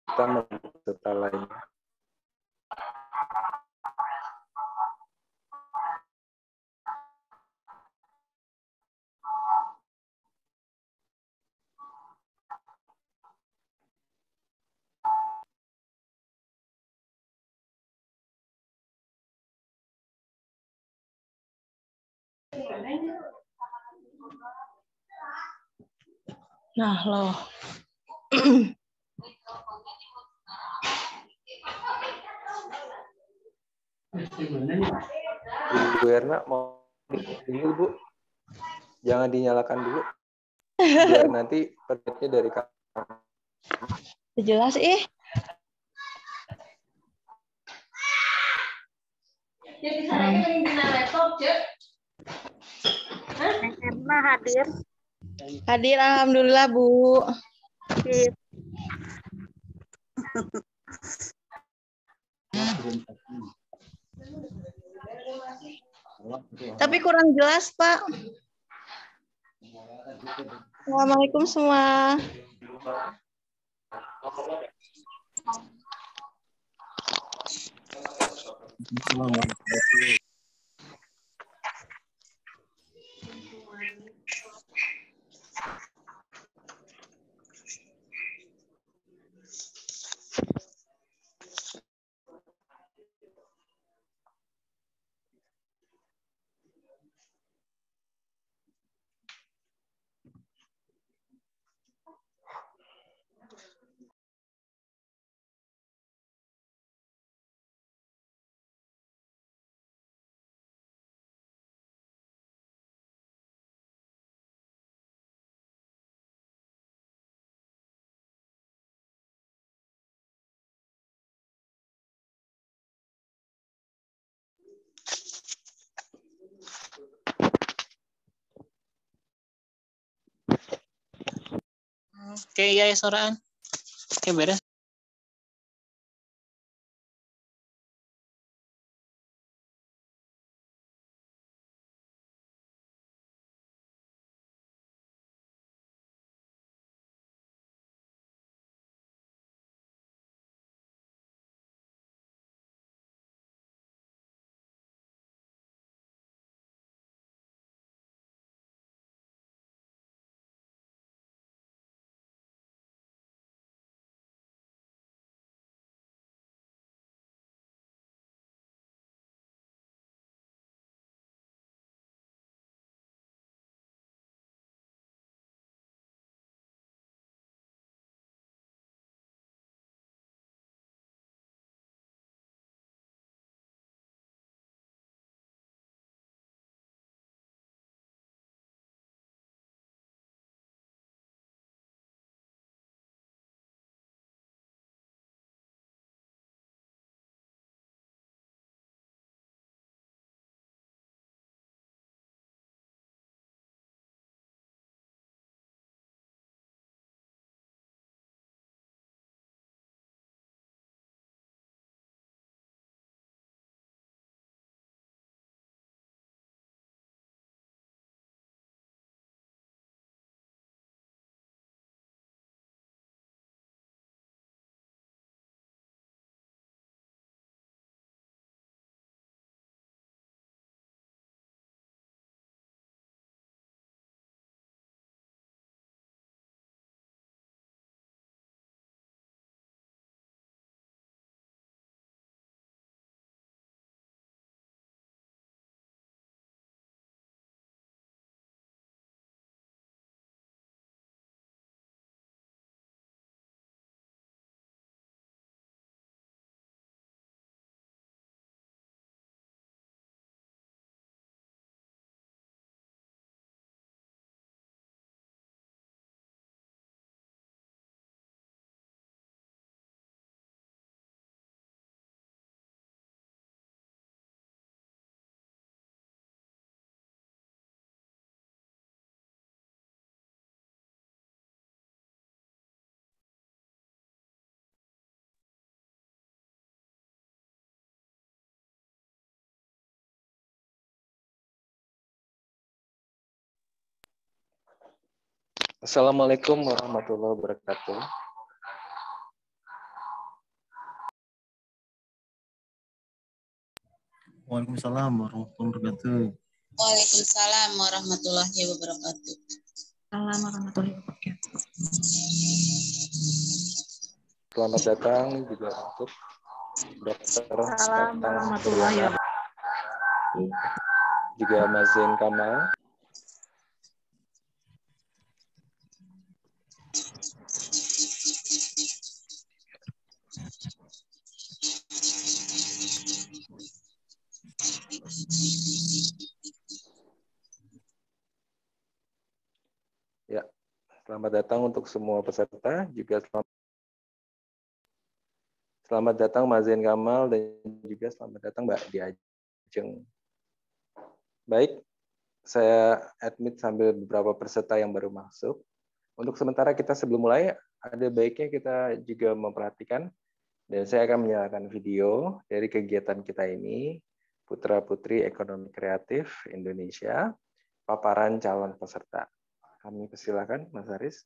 kita peserta lainnya. Nah, loh. Bu Erna mau dulu, Bu. Jangan dinyalakan dulu. Biar nanti perbedaannya dari kamu. Jelas Erna hadir. Hadir, alhamdulillah, Bu. Tapi kurang jelas, Pak. Assalamualaikum semua. Oke, ya Soraan. Oke, beres. Assalamualaikum warahmatullahi wabarakatuh. Waalaikumsalam warahmatullahi wabarakatuh. Waalaikumsalam warahmatullahi wabarakatuh. Assalamualaikum warahmatullahi wabarakatuh. Selamat datang juga untuk Dr. Assalamualaikum Tatang warahmatullahi Suryana, juga Mas Zain Kamal. Ya, selamat datang untuk semua peserta, juga selamat datang Mas Zain Kamal dan juga selamat datang Mbak Diajeng. Baik, saya admit sambil beberapa peserta yang baru masuk. Untuk sementara kita sebelum mulai, ada baiknya kita juga memperhatikan, dan saya akan menyalakan video dari kegiatan kita ini, Putra Putri Ekonomi Kreatif Indonesia, paparan calon peserta. Kami persilakan, Mas Haris.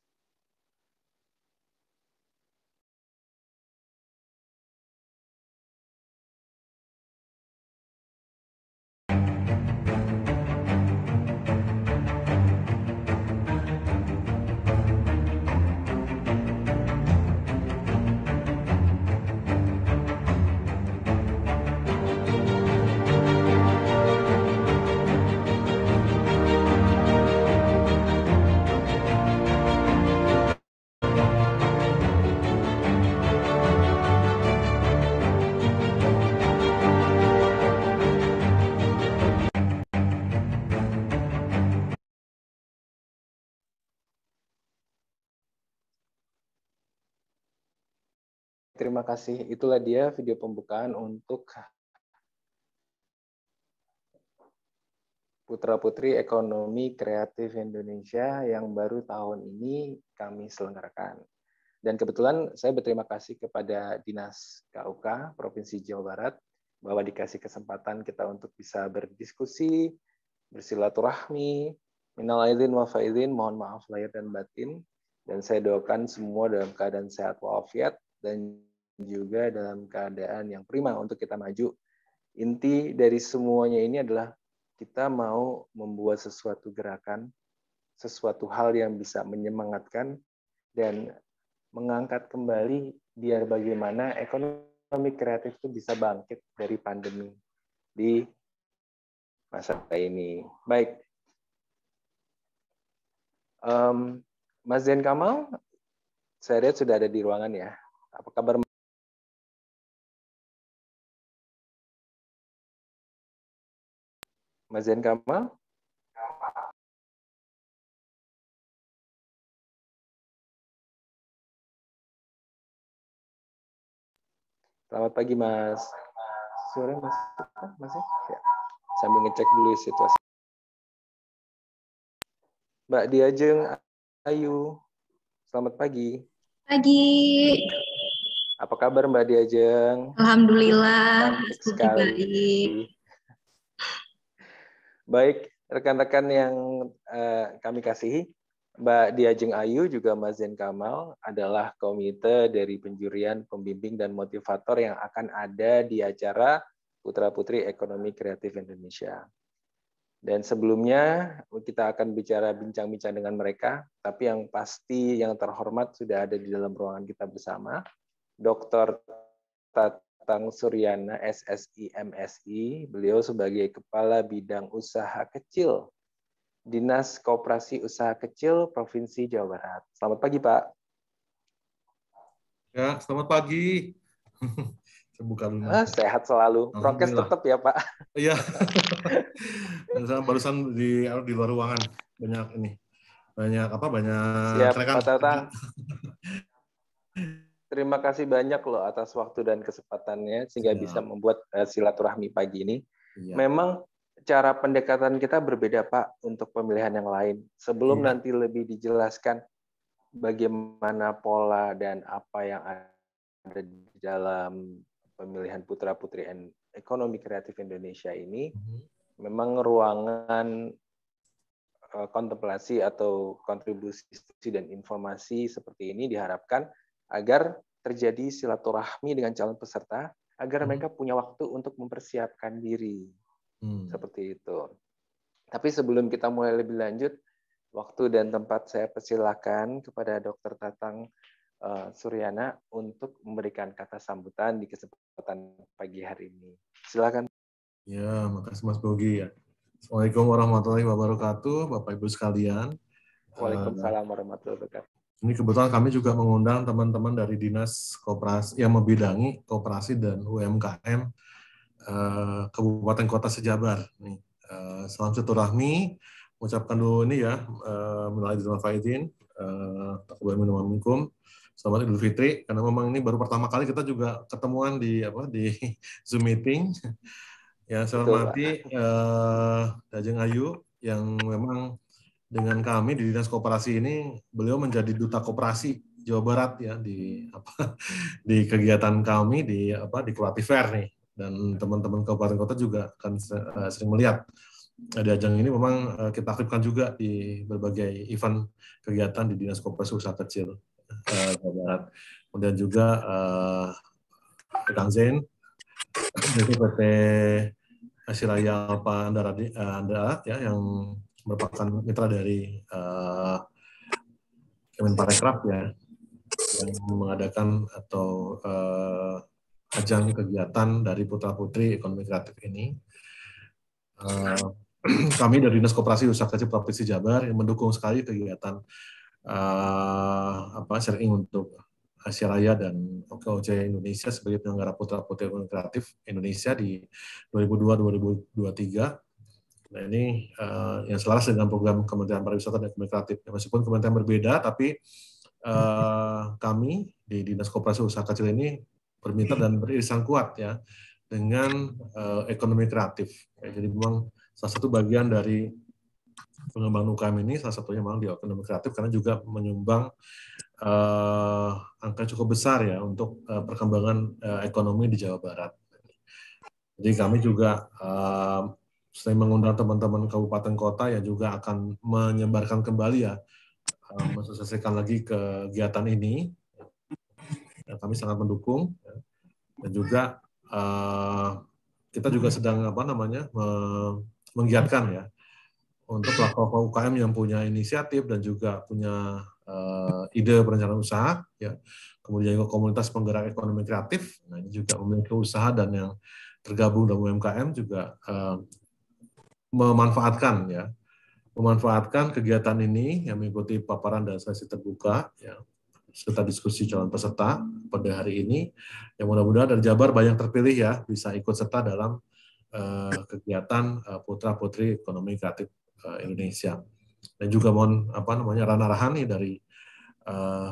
Terima kasih. Itulah dia video pembukaan untuk Putra Putri Ekonomi Kreatif Indonesia yang baru tahun ini kami selenggarakan. Dan kebetulan saya berterima kasih kepada Dinas KUK Provinsi Jawa Barat bahwa dikasih kesempatan kita untuk bisa berdiskusi, bersilaturahmi, minal aidin wa faizin, mohon maaf lahir dan batin, dan saya doakan semua dalam keadaan sehat walafiat dan juga dalam keadaan yang prima untuk kita maju. Inti dari semuanya ini adalah kita mau membuat sesuatu gerakan, sesuatu hal yang bisa menyemangatkan dan mengangkat kembali biar bagaimana ekonomi kreatif itu bisa bangkit dari pandemi di masa ini. Baik, Mas Zain Kamal, saya lihat sudah ada di ruangan ya. Apa kabar? Mas Zain Kamal? Selamat pagi, Mas. Suara masih? Ya. Sambil ngecek dulu situasi. Mbak Diajeng Ayu, selamat pagi. Pagi. Apa kabar Mbak Diajeng? Alhamdulillah. Cantik sekali. Baik, rekan-rekan yang kami kasihi, Mbak Diajeng Ayu juga Mas Zain Kamal adalah komite dari penjurian, pembimbing, dan motivator yang akan ada di acara Putra Putri Ekonomi Kreatif Indonesia. Dan sebelumnya kita akan bincang-bincang dengan mereka, tapi yang pasti yang terhormat sudah ada di dalam ruangan kita bersama, Dr. Tatang Suryana, SSI, MSI, beliau sebagai Kepala Bidang Usaha Kecil Dinas Koperasi Usaha Kecil Provinsi Jawa Barat. Selamat pagi, Pak. Ya, selamat pagi. Saya buka dulu. Sehat selalu. Prokes tetap ya, Pak. Iya. Saya barusan di luar ruangan banyak Siap, Pak Tatang. Terima kasih banyak loh atas waktu dan kesempatannya sehingga bisa membuat silaturahmi pagi ini. Iya. Memang cara pendekatan kita berbeda, Pak, untuk pemilihan yang lain. Sebelum nanti lebih dijelaskan bagaimana pola dan apa yang ada di dalam pemilihan Putra-Putri Ekonomi Kreatif Indonesia ini, memang ruangan kontemplasi atau kontribusi dan informasi seperti ini diharapkan agar terjadi silaturahmi dengan calon peserta, agar mereka punya waktu untuk mempersiapkan diri. Seperti itu. Tapi sebelum kita mulai lebih lanjut, waktu dan tempat saya persilakan kepada Dr. Tatang Suryana untuk memberikan kata sambutan di kesempatan pagi hari ini. Silakan. Ya, makasih Mas Bogi ya. Assalamualaikum warahmatullahi wabarakatuh, Bapak Ibu sekalian. Waalaikumsalam warahmatullahi wabarakatuh. Ini kebetulan kami juga mengundang teman-teman dari Dinas Koperasi yang membidangi koperasi dan UMKM Kabupaten Kota Sejabar. Nih, salam silaturahmi. Ucapkan dulu ini ya, minal aidin wal faizin, taqabbal minna wa minkum. Selamat Idul Fitri, karena memang ini baru pertama kali kita juga ketemuan di Zoom meeting. Ya, saya hormati Dajeng Ayu yang memang dengan kami di Dinas Koperasi ini, beliau menjadi duta koperasi Jawa Barat ya di di kegiatan kami di Creative Fair nih, dan teman-teman kabupaten kota juga akan sering melihat di ajang ini. Memang kita aktifkan juga di berbagai event kegiatan di Dinas Koperasi Usaha Kecil Jawa Barat. Kemudian juga Kang Zain dari PT Asiraya Alpa Andara ya, yang merupakan mitra dari Kemenparekraf ya, yang mengadakan atau ajang kegiatan dari putra-putri ekonomi kreatif ini. Kami dari Dinas Koperasi Usaha Kecil Provinsi Jabar yang mendukung sekali kegiatan sharing untuk Asia Raya dan OKOC Indonesia sebagai penyelenggara putra-putri ekonomi kreatif Indonesia di 2002-2023. Nah, ini yang selaras dengan program Kementerian Pariwisata dan Ekonomi Kreatif. Meskipun kementerian berbeda, tapi kami di Dinas Koperasi Usaha Kecil ini bermitra dan beririsan kuat ya dengan ekonomi kreatif. Ya, jadi memang salah satu bagian dari pengembangan UKM ini salah satunya memang di ekonomi kreatif, karena juga menyumbang angka cukup besar ya untuk perkembangan ekonomi di Jawa Barat. Jadi kami juga selain mengundang teman-teman kabupaten kota yang juga akan menyebarkan kembali ya, mensosialisasikan lagi kegiatan ini, yang kami sangat mendukung. Dan juga kita juga sedang menggiatkan ya untuk pelaku UKM yang punya inisiatif dan juga punya ide perencanaan usaha ya, kemudian juga komunitas penggerak ekonomi kreatif. Nah, ini juga memiliki usaha dan yang tergabung dalam UMKM juga memanfaatkan kegiatan ini yang mengikuti paparan dan sesi terbuka ya, serta diskusi calon peserta pada hari ini, yang mudah-mudahan dari Jabar banyak terpilih ya bisa ikut serta dalam kegiatan putra putri ekonomi kreatif Indonesia. Dan juga mohon Rana Rahani dari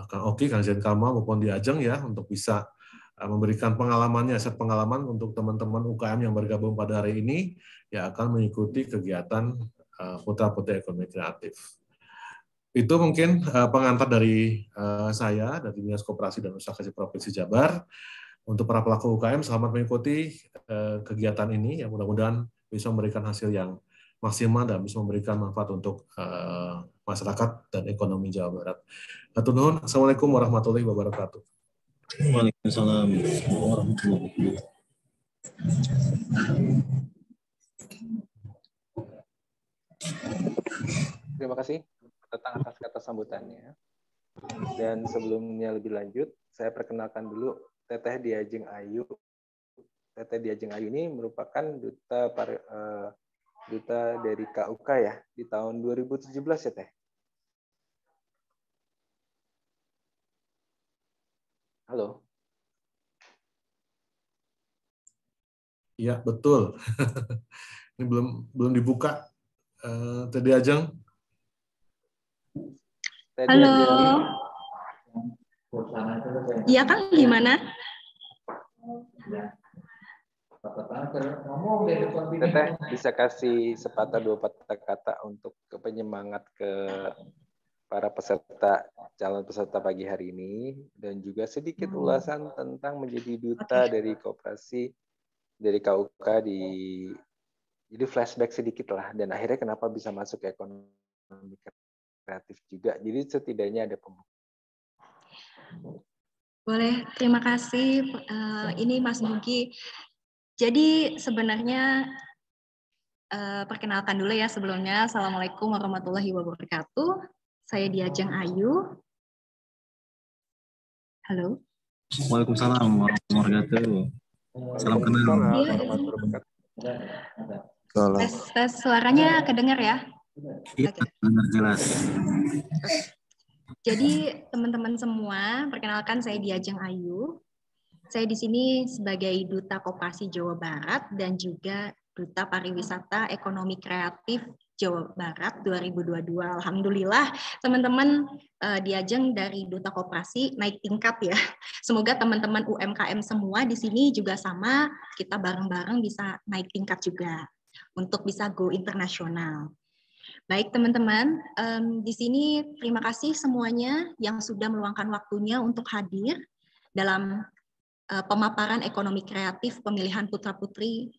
Kang Oki, Kang Zain Kamal maupun di Ajeng ya, untuk bisa memberikan pengalamannya, set pengalaman untuk teman-teman UKM yang bergabung pada hari ini yang akan mengikuti kegiatan putra-putri ekonomi kreatif. Itu mungkin pengantar dari saya dari Dinas Koperasi dan Usaha Kecil Provinsi Jabar. Untuk para pelaku UKM, selamat mengikuti kegiatan ini yang mudah-mudahan bisa memberikan hasil yang maksimal dan bisa memberikan manfaat untuk masyarakat dan ekonomi Jawa Barat. Hatur nuhun. Assalamualaikum warahmatullahi wabarakatuh. Waalaikumsalam warahmatullahi wabarakatuh. Terima kasih tentang atas kata sambutannya. Dan sebelumnya lebih lanjut, saya perkenalkan dulu Teteh Diajeng Ayu. Teteh Diajeng Ayu ini merupakan duta dari KUK ya di tahun 2017 ya Teh. Halo. Iya betul. Ini belum dibuka. Teh Diajeng. Halo. Iya Kang, gimana? Teteh bisa kasih sepatah dua patah kata untuk penyemangat ke para peserta, calon peserta pagi hari ini, dan juga sedikit ulasan tentang menjadi duta dari koperasi dari KUK jadi flashback sedikit lah, dan akhirnya kenapa bisa masuk ke ekonomi kreatif juga. Jadi setidaknya ada pembukaan. Boleh, terima kasih. Ini Mas Bugi. Jadi sebenarnya perkenalkan dulu ya sebelumnya. Assalamualaikum warahmatullahi wabarakatuh. Saya Diajeng Ayu. Halo. Waalaikumsalam warahmatullahi wabarakatuh. Salam kenal. Tes suaranya kedengar ya? Iya, benar jelas. Jadi teman-teman semua, perkenalkan saya Diajeng Ayu. Saya di sini sebagai Duta Koperasi Jawa Barat dan juga Duta Pariwisata Ekonomi Kreatif Jawa Barat 2022. Alhamdulillah teman-teman Diajeng dari Duta Koperasi naik tingkat ya. Semoga teman-teman UMKM semua di sini juga sama, kita bareng-bareng bisa naik tingkat juga untuk bisa go internasional. Baik teman-teman, di sini terima kasih semuanya yang sudah meluangkan waktunya untuk hadir dalam pemaparan ekonomi kreatif pemilihan putra-putri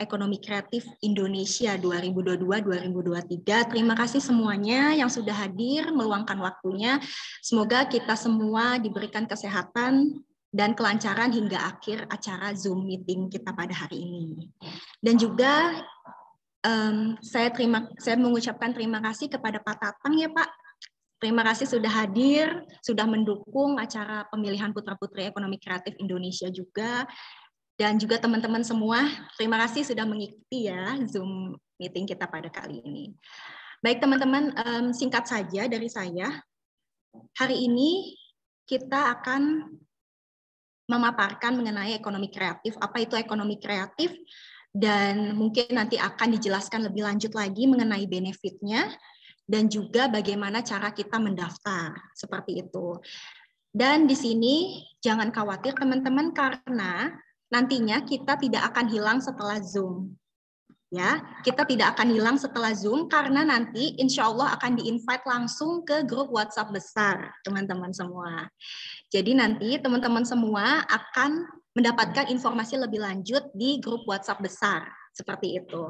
ekonomi kreatif Indonesia 2022-2023. Terima kasih semuanya yang sudah hadir meluangkan waktunya. Semoga kita semua diberikan kesehatan dan kelancaran hingga akhir acara Zoom meeting kita pada hari ini. Dan juga saya mengucapkan terima kasih kepada Pak Tatang ya Pak. Terima kasih sudah hadir, sudah mendukung acara pemilihan putra-putri ekonomi kreatif Indonesia juga. Dan juga teman-teman semua, terima kasih sudah mengikuti ya Zoom meeting kita pada kali ini. Baik teman-teman, singkat saja dari saya. Hari ini kita akan memaparkan mengenai ekonomi kreatif. Apa itu ekonomi kreatif? Dan mungkin nanti akan dijelaskan lebih lanjut lagi mengenai benefitnya. Dan juga bagaimana cara kita mendaftar, seperti itu. Dan di sini jangan khawatir teman-teman karena nantinya kita tidak akan hilang setelah Zoom. Ya, kita tidak akan hilang setelah Zoom karena nanti insya Allah akan di-invite langsung ke grup WhatsApp besar, teman-teman semua. Jadi nanti teman-teman semua akan mendapatkan informasi lebih lanjut di grup WhatsApp besar, seperti itu.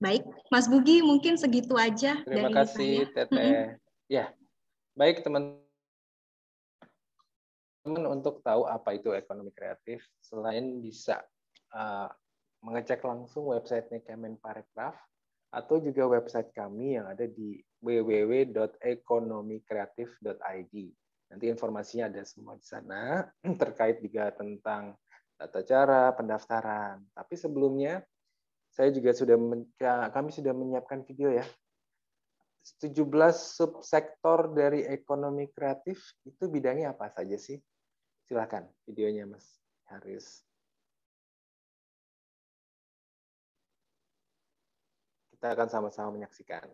Baik, Mas Bugi mungkin segitu aja. Terima kasih, Teteh. Ya, baik teman-teman, untuk tahu apa itu ekonomi kreatif, selain bisa mengecek langsung website Kemenparekraf atau juga website kami yang ada di www.ekonomikreatif.id. Nanti informasinya ada semua di sana terkait juga tentang tata cara pendaftaran. Tapi sebelumnya kami sudah menyiapkan video ya. 17 subsektor dari ekonomi kreatif itu bidangnya apa saja sih? Silakan videonya Mas Haris. Kita akan sama-sama menyaksikan.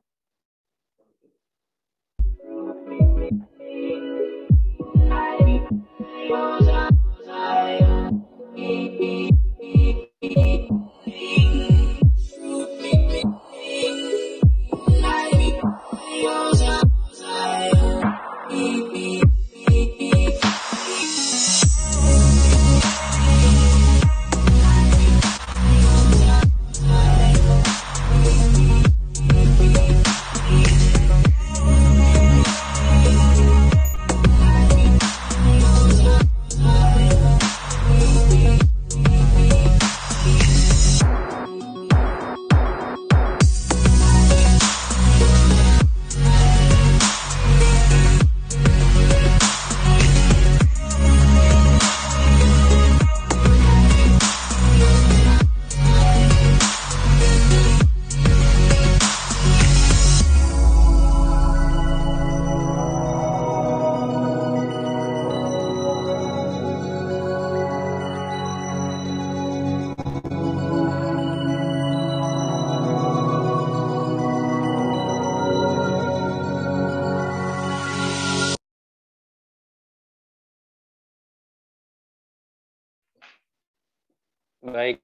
Baik.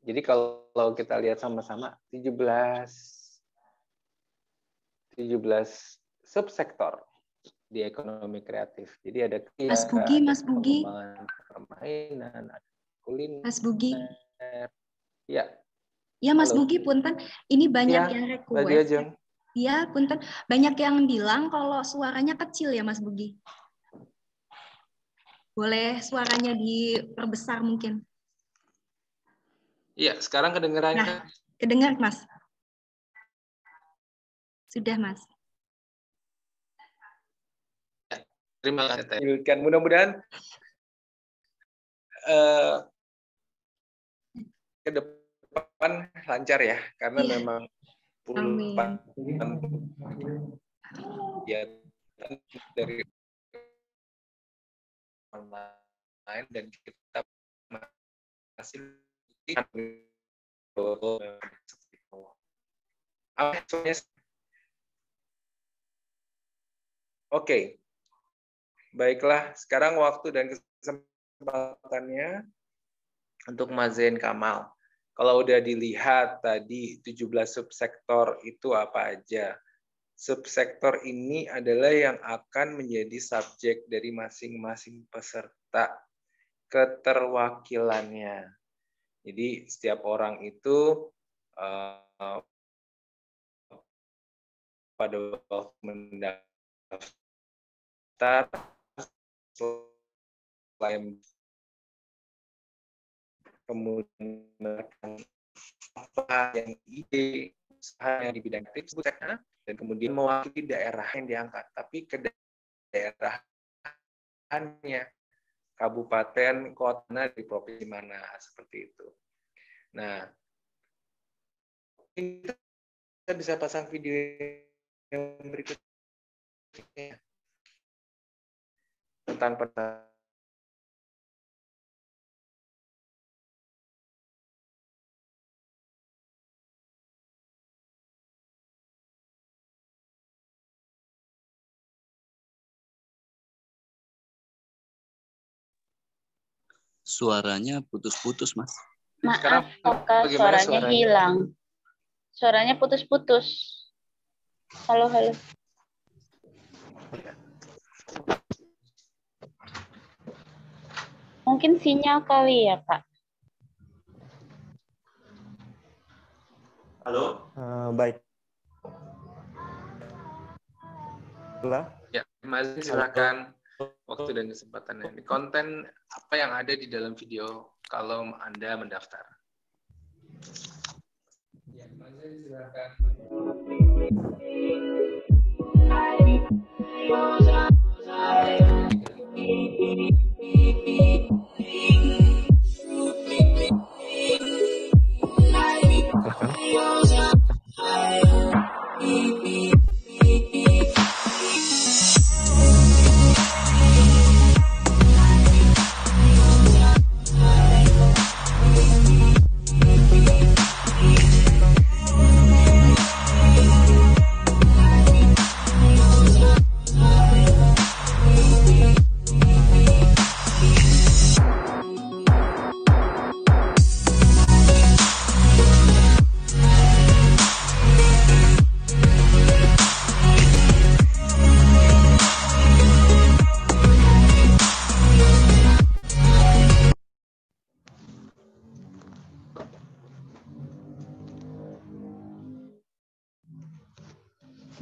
Jadi kalau kita lihat sama-sama 17 subsektor di ekonomi kreatif. Jadi ada pengembangan permainan, ada kuliner. Mas Bugi. Ya. Ya Mas Bugi, punten. Ini banyak yang request. Ya, punten. Banyak yang bilang kalau suaranya kecil ya Mas Bugi. Boleh suaranya diperbesar mungkin. Iya, sekarang kedengeran Nah, kan? kedengar, Mas. Sudah, Mas. Terima kasih. Mudah-mudahan ke depan lancar ya, karena Iya. memang Amin. ya dari online dan kita masih Oke. Baiklah, sekarang waktu dan kesempatannya untuk Mas Zain Kamal. Kalau udah dilihat tadi 17 subsektor itu apa aja? Subsektor ini adalah yang akan menjadi subjek dari masing-masing peserta keterwakilannya. Jadi setiap orang itu pada waktu mendaftar selain kemudian apa yang ide usaha yang di bidang aktif dan kemudian mewakili daerah yang diangkat, tapi ke daerahannya kabupaten, kota, di provinsi mana, seperti itu. Nah, kita bisa pasang video yang berikutnya tentang peta. Suaranya putus-putus, Mas. Maaf, Kak, suaranya hilang. Suaranya putus-putus. Halo, halo. Mungkin sinyal kali ya, Kak. Halo. Baik. Ya, Mas, silakan waktu dan kesempatannya. Ini konten apa yang ada di dalam video kalau Anda mendaftar. Ya, Mas, silakan.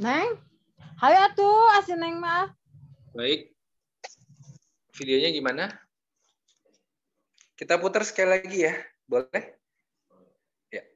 Neng, hayo tuh asin Neng mah. Baik. Videonya gimana? Kita putar sekali lagi ya. Boleh? Ya.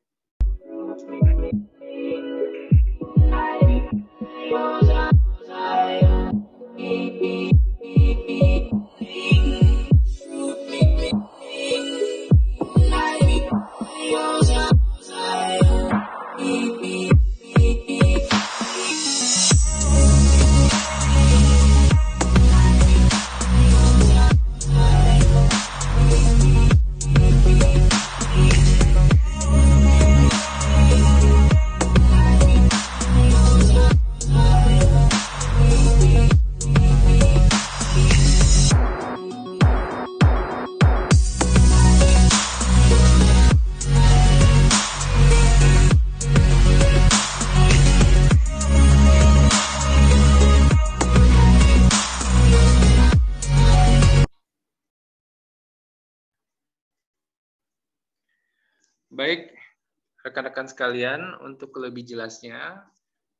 Baik, rekan-rekan sekalian, untuk lebih jelasnya,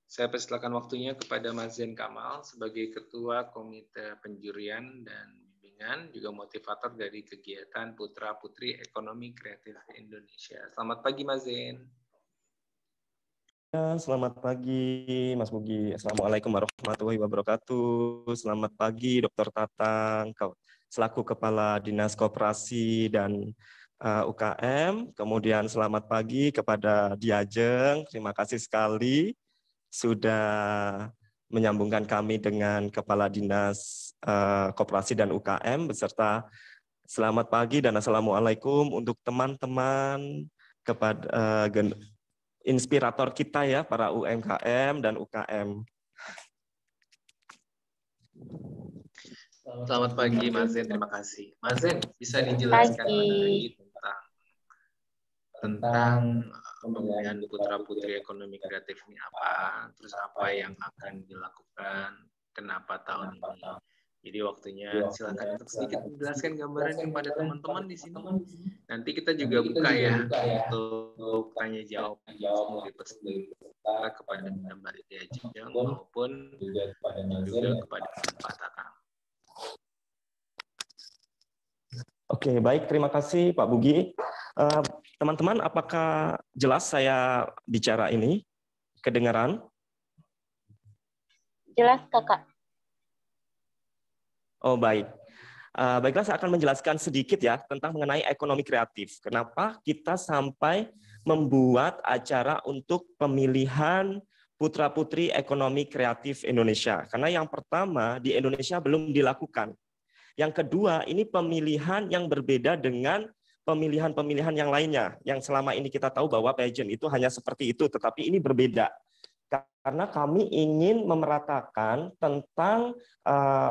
saya persilakan waktunya kepada Mas Zain Kamal sebagai Ketua Komite Penjurian dan bimbingan, juga motivator dari kegiatan Putra Putri Ekonomi Kreatif Indonesia. Selamat pagi Mas Zain. Selamat pagi, Mas Mugi. Assalamualaikum warahmatullahi wabarakatuh. Selamat pagi, Dr. Tatang, selaku Kepala Dinas Koperasi dan UKM. Kemudian selamat pagi kepada Diajeng. Terima kasih sekali sudah menyambungkan kami dengan Kepala Dinas Koperasi dan UKM, beserta selamat pagi dan Assalamualaikum untuk teman-teman kepada inspirator kita ya, para UMKM dan UKM. Selamat pagi Mas Zain, terima kasih. Mas Zain, bisa dijelaskan lagi tentang pemilihan Putra Putri Ekonomi Kreatif ini apa, terus apa yang akan dilakukan, kenapa tahun ini? Jadi waktunya silakan untuk sedikit menjelaskan gambaran kepada teman-teman di sini. Nanti kita juga buka ya untuk tanya jawab dari peserta kepada Mbak Diajeng maupun juga kepada Pak Tatang. Oke, baik. Terima kasih Pak Bugi. Teman-teman, apakah jelas saya bicara ini? Kedengaran? Jelas, Kakak. Oh, baik. Baiklah, saya akan menjelaskan sedikit ya tentang mengenai ekonomi kreatif. Kenapa kita sampai membuat acara untuk pemilihan Putra-Putri Ekonomi Kreatif Indonesia. Karena yang pertama, di Indonesia belum dilakukan. Yang kedua, ini pemilihan yang berbeda dengan pemilihan-pemilihan yang lainnya. Yang selama ini kita tahu bahwa pageant itu hanya seperti itu, tetapi ini berbeda. Karena kami ingin memeratakan tentang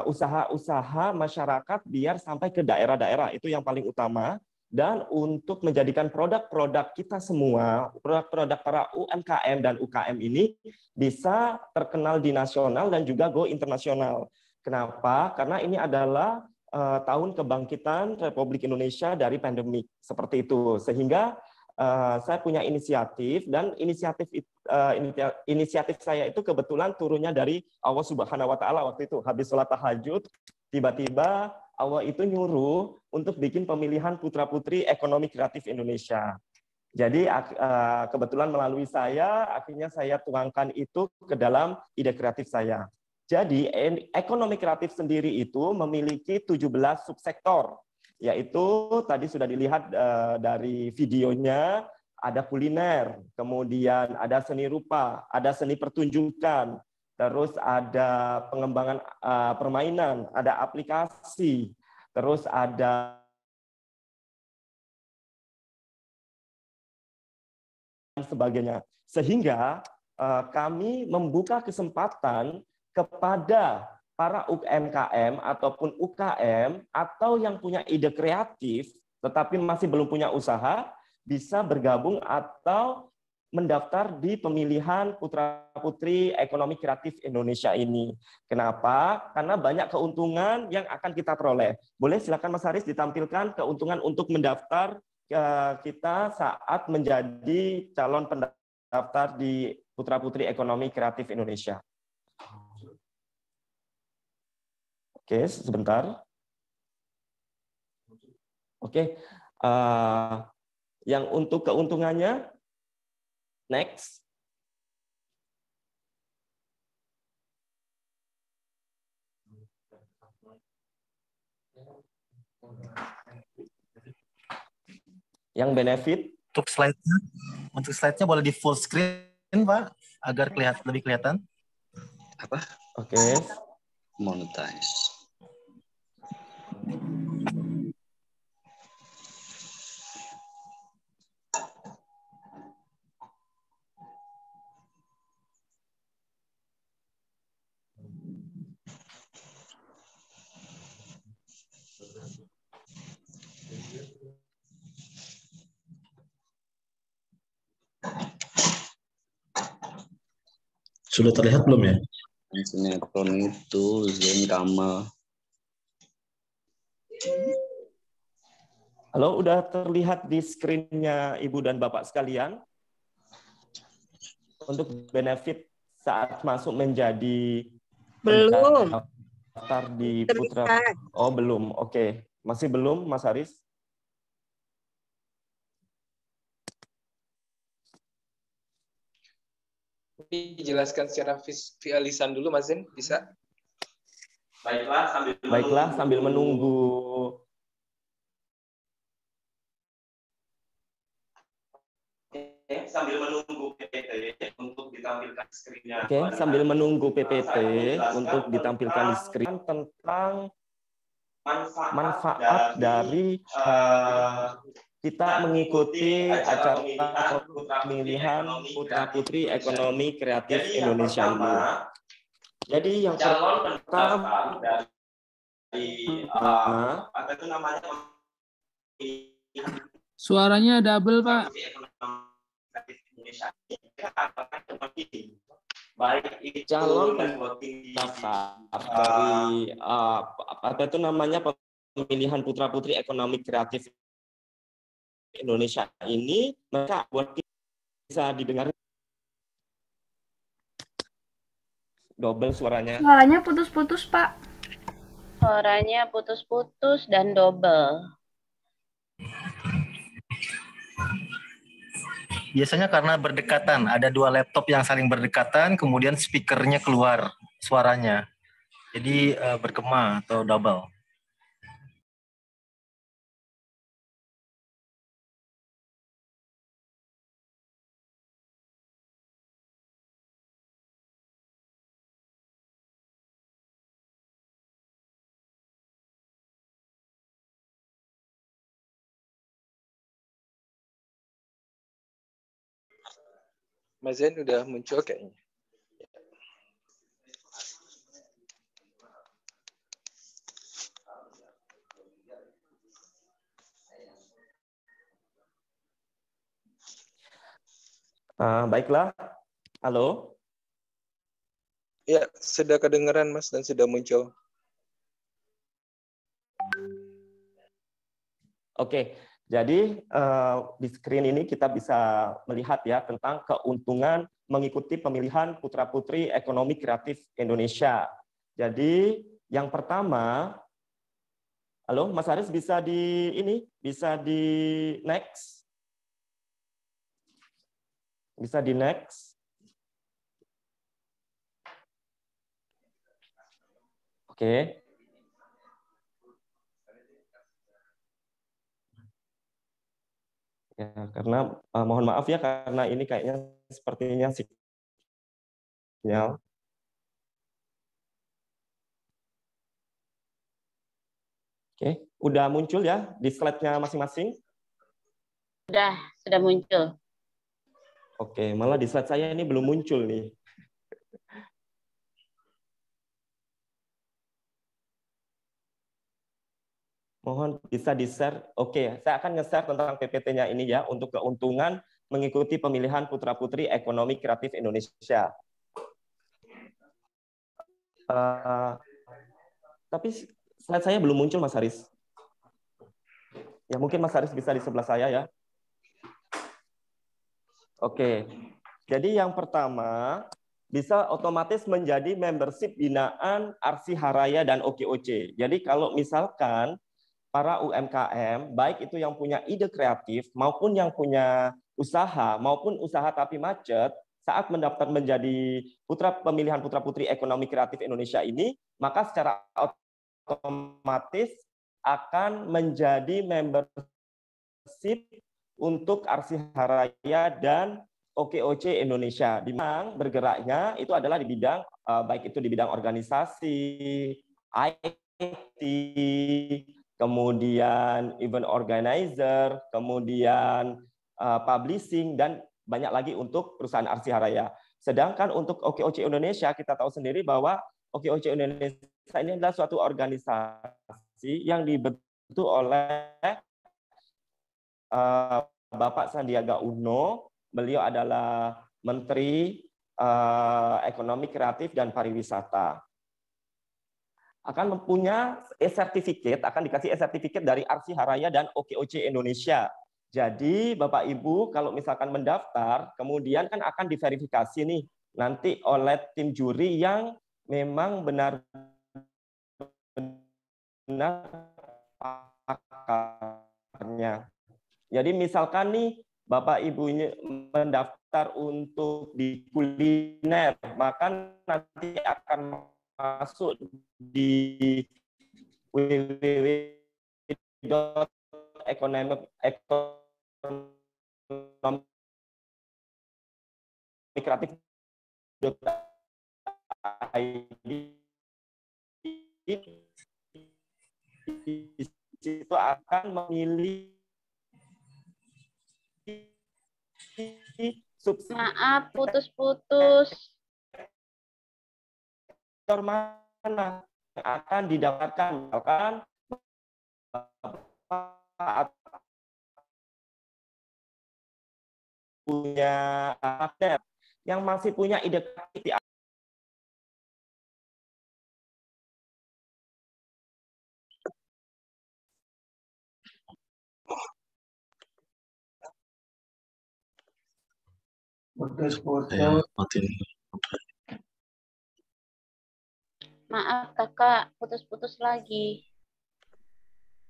usaha-usaha masyarakat biar sampai ke daerah-daerah, itu yang paling utama. Dan untuk menjadikan produk-produk kita semua, produk-produk para UMKM dan UKM ini bisa terkenal di nasional dan juga go internasional. Kenapa? Karena ini adalah tahun kebangkitan Republik Indonesia dari pandemik, seperti itu. Sehingga saya punya inisiatif, dan inisiatif saya itu kebetulan turunnya dari Allah Subhanahu wa Ta'ala. Waktu itu habis sholat tahajud, tiba-tiba Allah itu nyuruh untuk bikin pemilihan Putra-Putri Ekonomi Kreatif Indonesia. Jadi kebetulan melalui saya, akhirnya saya tuangkan itu ke dalam ide kreatif saya. Jadi ekonomi kreatif sendiri itu memiliki 17 subsektor. Yaitu tadi sudah dilihat dari videonya, ada kuliner, kemudian ada seni rupa, ada seni pertunjukan, terus ada pengembangan permainan, ada aplikasi, terus ada dan sebagainya. Sehingga kami membuka kesempatan kepada para UMKM ataupun UKM atau yang punya ide kreatif tetapi masih belum punya usaha bisa bergabung atau mendaftar di pemilihan Putra-Putri Ekonomi Kreatif Indonesia ini. Kenapa? Karena banyak keuntungan yang akan kita peroleh. Boleh silakan Mas Haris ditampilkan keuntungan untuk mendaftar kita saat menjadi calon pendaftar di Putra-Putri Ekonomi Kreatif Indonesia. Oke, sebentar. Oke, yang untuk keuntungannya, next. Yang benefit. Untuk slide-nya boleh di full screen, Pak, agar lebih kelihatan. Apa? Oke. Monetize. Sudah terlihat belum ya? Sinetron itu Zain Kamal. Halo, udah terlihat di screen-nya Ibu dan Bapak sekalian? Untuk benefit saat masuk menjadi belum. daftar di Putra. Oh, belum. Oke. Masih belum, Mas Haris? Dijelaskan secara visualisan dulu, Mas Zen, bisa? Baiklah, sambil menunggu. Sambil menunggu PPT untuk ditampilkan di screen-nya. Oke, sambil menunggu PPT untuk ditampilkan di screen tentang manfaat dari kita mengikuti acara pemilihan putra-putri ekonomi kreatif Indonesia ini. Jadi yang pertama dari apa itu namanya? Suaranya double, Pak. Baik itu calon pendaftar dari apa itu namanya pemilihan putra-putri ekonomi kreatif Indonesia ini, maka buat bisa didengar double suaranya. Suaranya putus-putus, Pak. Suaranya putus-putus dan double. Biasanya karena berdekatan, ada dua laptop yang saling berdekatan, kemudian speakernya keluar suaranya. Jadi bergema atau double. Mas Zen udah muncul kayaknya. Baiklah. Halo. Ya, sudah kedengaran, Mas, dan sudah muncul. Oke. Jadi di screen ini kita bisa melihat ya tentang keuntungan mengikuti pemilihan putra-putri ekonomi kreatif Indonesia. Jadi yang pertama, halo Mas Haris bisa bisa di next, bisa di next. Oke. Ya, karena mohon maaf ya karena ini kayaknya sepertinya sinyal. Oke, udah muncul ya di slide-nya masing-masing? Sudah muncul. Oke, malah di slide saya ini belum muncul nih. Mohon bisa di-share. Oke, saya akan nge-share tentang PPT-nya ini ya, untuk keuntungan mengikuti pemilihan putra-putri ekonomi kreatif Indonesia. Tapi slide saya belum muncul, Mas Haris. Ya, mungkin Mas Haris bisa di sebelah saya ya. Oke, jadi yang pertama, bisa otomatis menjadi membership binaan Arsi Haraya dan OKOC. Jadi kalau misalkan para UMKM, baik itu yang punya ide kreatif maupun yang punya usaha maupun usaha tapi macet, saat mendaftar menjadi pemilihan putra-putri ekonomi kreatif Indonesia ini, maka secara otomatis akan menjadi membership untuk Arsi Haraya dan OKOC Indonesia. Di mana bergeraknya itu adalah di bidang baik itu di bidang organisasi, IT, kemudian event organizer, kemudian publishing, dan banyak lagi untuk perusahaan Arsi Haraya. Sedangkan untuk OKOC Indonesia, kita tahu sendiri bahwa OKOC Indonesia ini adalah suatu organisasi yang dibentuk oleh Bapak Sandiaga Uno. Beliau adalah Menteri Ekonomi Kreatif dan Pariwisata. Akan mempunyai e-sertifikat, akan dikasih e-sertifikat dari Arsi Haraya dan OKOC Indonesia. Jadi Bapak Ibu kalau misalkan mendaftar, kemudian kan akan diverifikasi nih nanti oleh tim juri yang memang benar benar pakarnya. Jadi misalkan nih Bapak Ibunya mendaftar untuk di kuliner, maka nanti akan masuk di www.ekonomikreatif.id. Di situ akan memilih Maaf, putus-putus. sektor mana yang akan didapatkan, misalkan punya anak yang masih punya ide kreatif. Putus-putus. Maaf kakak, putus-putus lagi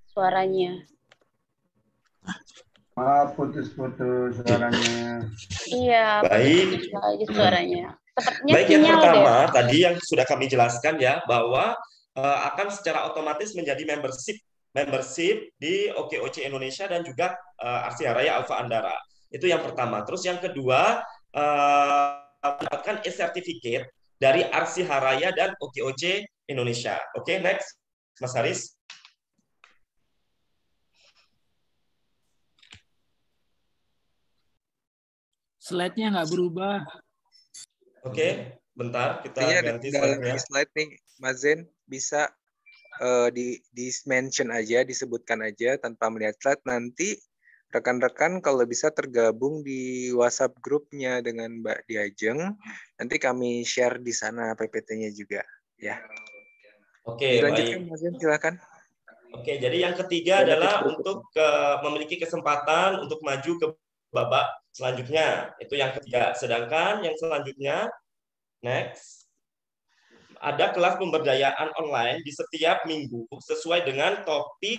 suaranya. Maaf, putus-putus suaranya. Iya, Baik. putus-putus lagi suaranya. Sepertinya Baik, yang sinyal pertama deh. tadi yang sudah kami jelaskan ya, bahwa akan secara otomatis menjadi membership di OKOC Indonesia dan juga Aksi Haraya Alfa Andara. Itu yang pertama. Terus yang kedua, mendapatkan e-certificate dari Aksi Haraya dan OKOC Indonesia. Oke, next, Mas Haris. Slide-nya nggak berubah. Oke, bentar kita ganti Tinggal slide-nya. di slide nih, Mas Zen bisa di mention aja, disebutkan aja tanpa melihat slide. Nanti rekan-rekan kalau bisa tergabung di WhatsApp grupnya dengan Mbak Diajeng. Nanti kami share di sana PPT-nya juga, ya. Oke, dilanjutkan, baik. Mas Zen, silakan. Oke, jadi yang ketiga adalah untuk memiliki kesempatan untuk maju ke babak selanjutnya. Itu yang ketiga. Sedangkan yang selanjutnya, next, ada kelas pemberdayaan online di setiap minggu sesuai dengan topik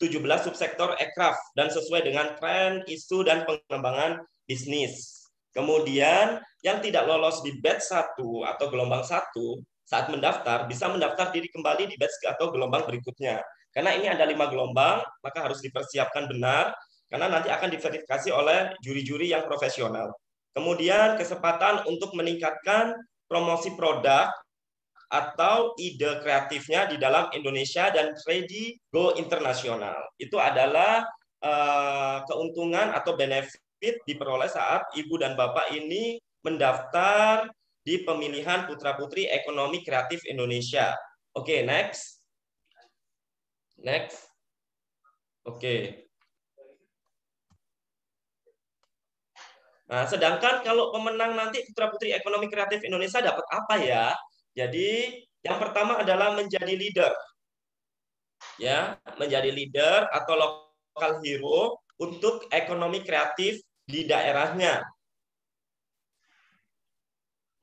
17 subsektor aircraft dan sesuai dengan tren, isu, dan pengembangan bisnis. Kemudian yang tidak lolos di batch 1 atau gelombang 1 saat mendaftar bisa mendaftar diri kembali di batch atau gelombang berikutnya. Karena ini ada 5 gelombang, maka harus dipersiapkan benar karena nanti akan diverifikasi oleh juri-juri yang profesional. Kemudian kesempatan untuk meningkatkan promosi produk atau ide kreatifnya di dalam Indonesia dan ready go internasional. Itu adalah keuntungan atau benefit diperoleh saat Ibu dan Bapak ini mendaftar di pemilihan Putra-Putri Ekonomi Kreatif Indonesia. Oke, next. Next. Oke. Nah, sedangkan kalau pemenang nanti Putra-Putri Ekonomi Kreatif Indonesia dapat apa ya? Jadi, yang pertama adalah menjadi leader. Ya, menjadi leader atau local hero untuk ekonomi kreatif di daerahnya.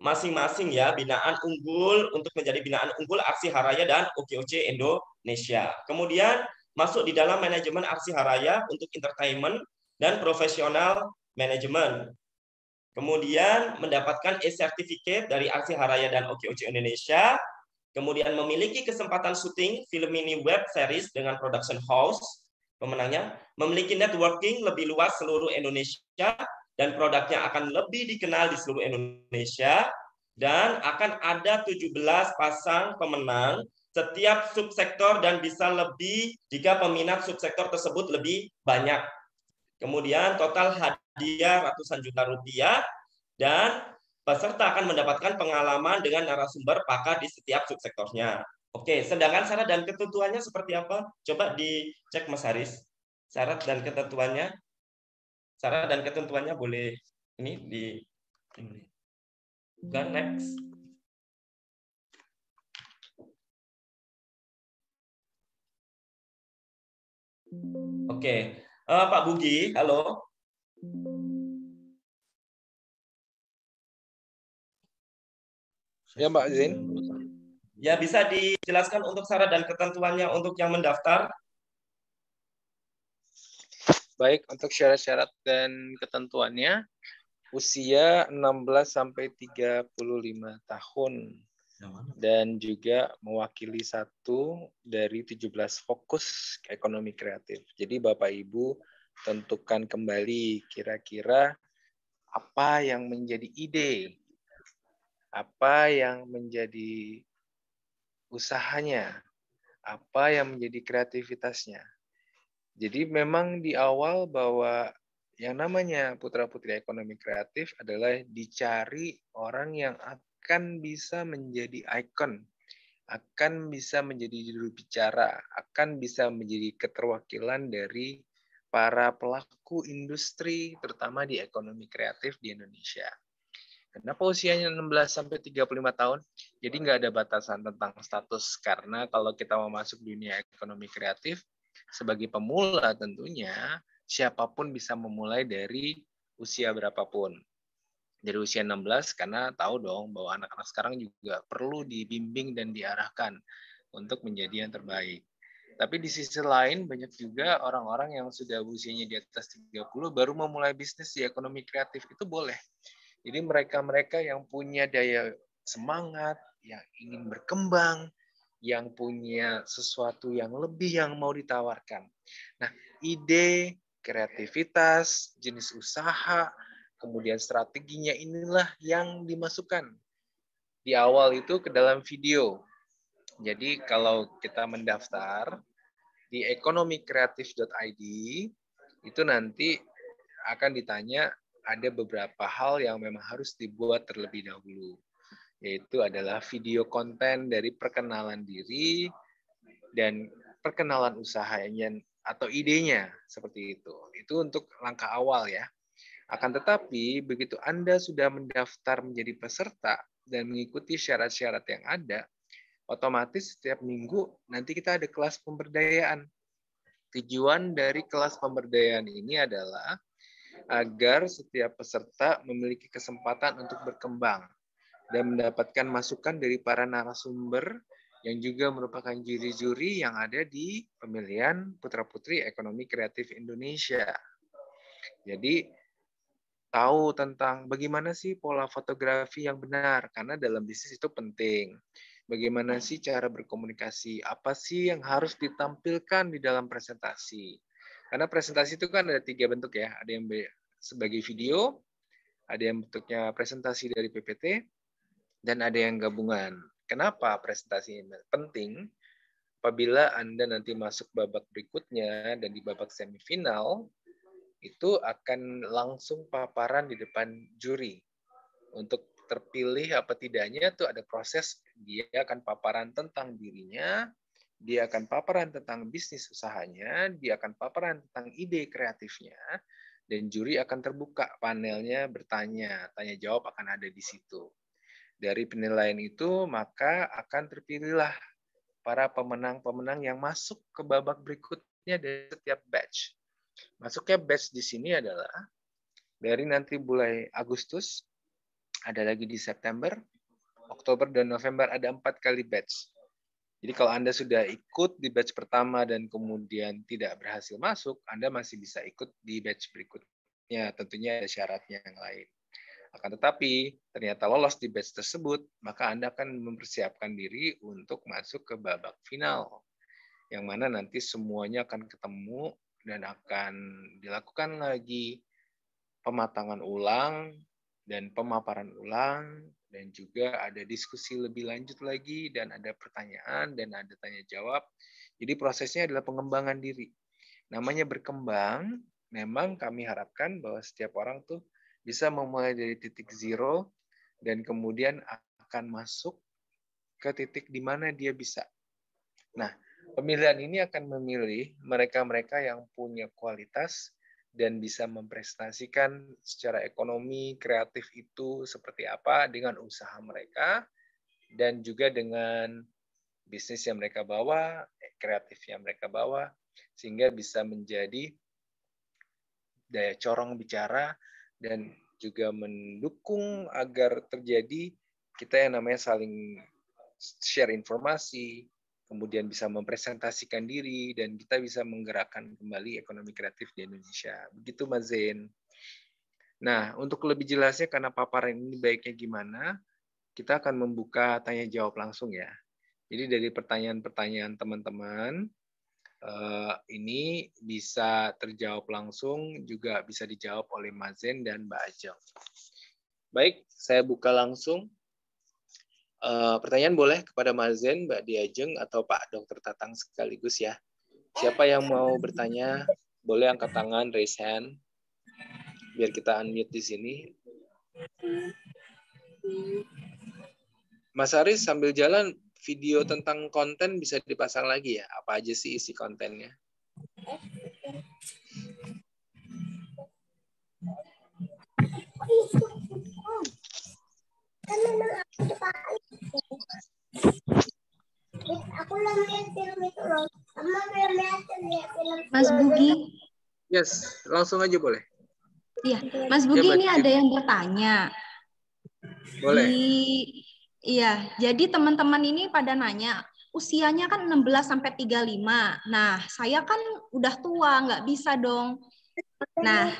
Masing-masing ya, binaan unggul untuk menjadi binaan unggul Aksi Haraya dan OKOC Indonesia. Kemudian masuk di dalam manajemen Aksi Haraya untuk entertainment dan profesional manajemen. Kemudian mendapatkan e-certificate dari Aksi Haraya dan OKOC Indonesia. Kemudian memiliki kesempatan syuting film mini web series dengan production house. Pemenangnya memiliki networking lebih luas seluruh Indonesia dan produknya akan lebih dikenal di seluruh Indonesia, dan akan ada 17 pasang pemenang setiap subsektor dan bisa lebih jika peminat subsektor tersebut lebih banyak. Kemudian total hadiah ratusan juta rupiah dan peserta akan mendapatkan pengalaman dengan narasumber pakar di setiap subsektornya. Oke, sedangkan syarat dan ketentuannya seperti apa? Coba dicek Mas Haris. Syarat dan ketentuannya. Syarat dan ketentuannya boleh ini di ini. Bukan, next. Oke, Pak Bugi, halo. Ya, Mbak Zain. Ya, bisa dijelaskan untuk syarat dan ketentuannya untuk yang mendaftar? Baik, untuk syarat-syarat dan ketentuannya, usia 16 sampai 35 tahun dan juga mewakili satu dari 17 fokus ekonomi kreatif. Jadi Bapak Ibu tentukan kembali kira-kira apa yang menjadi ide, apa yang menjadi usahanya, apa yang menjadi kreativitasnya. Jadi memang di awal bahwa yang namanya putra-putri ekonomi kreatif adalah dicari orang yang akan bisa menjadi ikon, akan bisa menjadi juru bicara, akan bisa menjadi keterwakilan dari para pelaku industri, terutama di ekonomi kreatif di Indonesia. Kenapa usianya 16 sampai 35 tahun? Jadi nggak ada batasan tentang status, karena kalau kita mau masuk dunia ekonomi kreatif, sebagai pemula tentunya, siapapun bisa memulai dari usia berapapun. Dari usia 16, karena tahu dong bahwa anak-anak sekarang juga perlu dibimbing dan diarahkan untuk menjadi yang terbaik. Tapi di sisi lain, banyak juga orang-orang yang sudah usianya di atas 30 baru memulai bisnis di ekonomi kreatif, itu boleh. Jadi mereka-mereka yang punya daya semangat, yang ingin berkembang, yang punya sesuatu yang lebih yang mau ditawarkan. Nah, ide, kreativitas, jenis usaha, kemudian strateginya inilah yang dimasukkan di awal itu ke dalam video. Jadi kalau kita mendaftar di ekonomikreatif.id, itu nanti akan ditanya ada beberapa hal yang memang harus dibuat terlebih dahulu, yaitu adalah video konten dari perkenalan diri dan perkenalan usahanya atau idenya, seperti itu. Itu untuk langkah awal ya. Akan tetapi, begitu Anda sudah mendaftar menjadi peserta dan mengikuti syarat-syarat yang ada, otomatis setiap minggu nanti kita ada kelas pemberdayaan. Tujuan dari kelas pemberdayaan ini adalah agar setiap peserta memiliki kesempatan untuk berkembang dan mendapatkan masukan dari para narasumber yang juga merupakan juri-juri yang ada di pemilihan Putra-Putri Ekonomi Kreatif Indonesia. Jadi, tahu tentang bagaimana sih pola fotografi yang benar, karena dalam bisnis itu penting. Bagaimana sih cara berkomunikasi, apa sih yang harus ditampilkan di dalam presentasi. Karena presentasi itu kan ada 3 bentuk ya, ada yang sebagai video, ada yang bentuknya presentasi dari PPT, dan ada yang gabungan. Kenapa presentasi ini penting? Apabila Anda nanti masuk babak berikutnya dan di babak semifinal, itu akan langsung paparan di depan juri. Untuk terpilih apa tidaknya itu ada proses, dia akan paparan tentang dirinya, dia akan paparan tentang bisnis usahanya, dia akan paparan tentang ide kreatifnya, dan juri akan terbuka panelnya bertanya, tanya jawab akan ada di situ. Dari penilaian itu, maka akan terpilihlah para pemenang-pemenang yang masuk ke babak berikutnya dari setiap batch. Masuknya batch di sini adalah dari nanti mulai Agustus, ada lagi di September, Oktober, dan November, ada 4 kali batch. Jadi kalau Anda sudah ikut di batch pertama dan kemudian tidak berhasil masuk, Anda masih bisa ikut di batch berikutnya. Tentunya ada syaratnya yang lain. Akan tetapi, ternyata lolos di batch tersebut, maka Anda akan mempersiapkan diri untuk masuk ke babak final. Yang mana nanti semuanya akan ketemu dan akan dilakukan lagi pematangan ulang dan pemaparan ulang, dan juga ada diskusi lebih lanjut lagi, dan ada pertanyaan, dan ada tanya jawab. Jadi prosesnya adalah pengembangan diri. Namanya berkembang, memang kami harapkan bahwa setiap orang tuh bisa memulai dari titik zero, dan kemudian akan masuk ke titik di mana dia bisa. Nah, pemilihan ini akan memilih mereka-mereka yang punya kualitas dan bisa mempresentasikan secara ekonomi kreatif itu seperti apa dengan usaha mereka, dan juga dengan bisnis yang mereka bawa, kreatif yang mereka bawa, sehingga bisa menjadi daya corong bicara dan juga mendukung agar terjadi kita yang namanya saling share informasi, kemudian bisa mempresentasikan diri, dan kita bisa menggerakkan kembali ekonomi kreatif di Indonesia. Begitu Mas Zain. Nah, untuk lebih jelasnya karena paparan ini baiknya gimana, kita akan membuka tanya jawab langsung ya. Jadi dari pertanyaan-pertanyaan teman-teman, ini bisa terjawab langsung, juga bisa dijawab oleh Mas Zain dan Mbak Ajeng. Baik, saya buka langsung. Pertanyaan boleh kepada Mas Zain, Mbak Diajeng, atau Pak Dr. Tatang sekaligus ya. Siapa yang mau bertanya, boleh angkat tangan, raise hand, biar kita unmute di sini. Mas Aris, sambil jalan, video tentang konten bisa dipasang lagi ya? Apa aja sih isi kontennya? Mas Bugi. Yes, langsung aja boleh. Iya, Mas Bugi, ini ada yang bertanya. Boleh. Iya, jadi teman-teman ini pada nanya, usianya kan 16 sampai 35. Nah, saya kan udah tua, nggak bisa dong. Nah,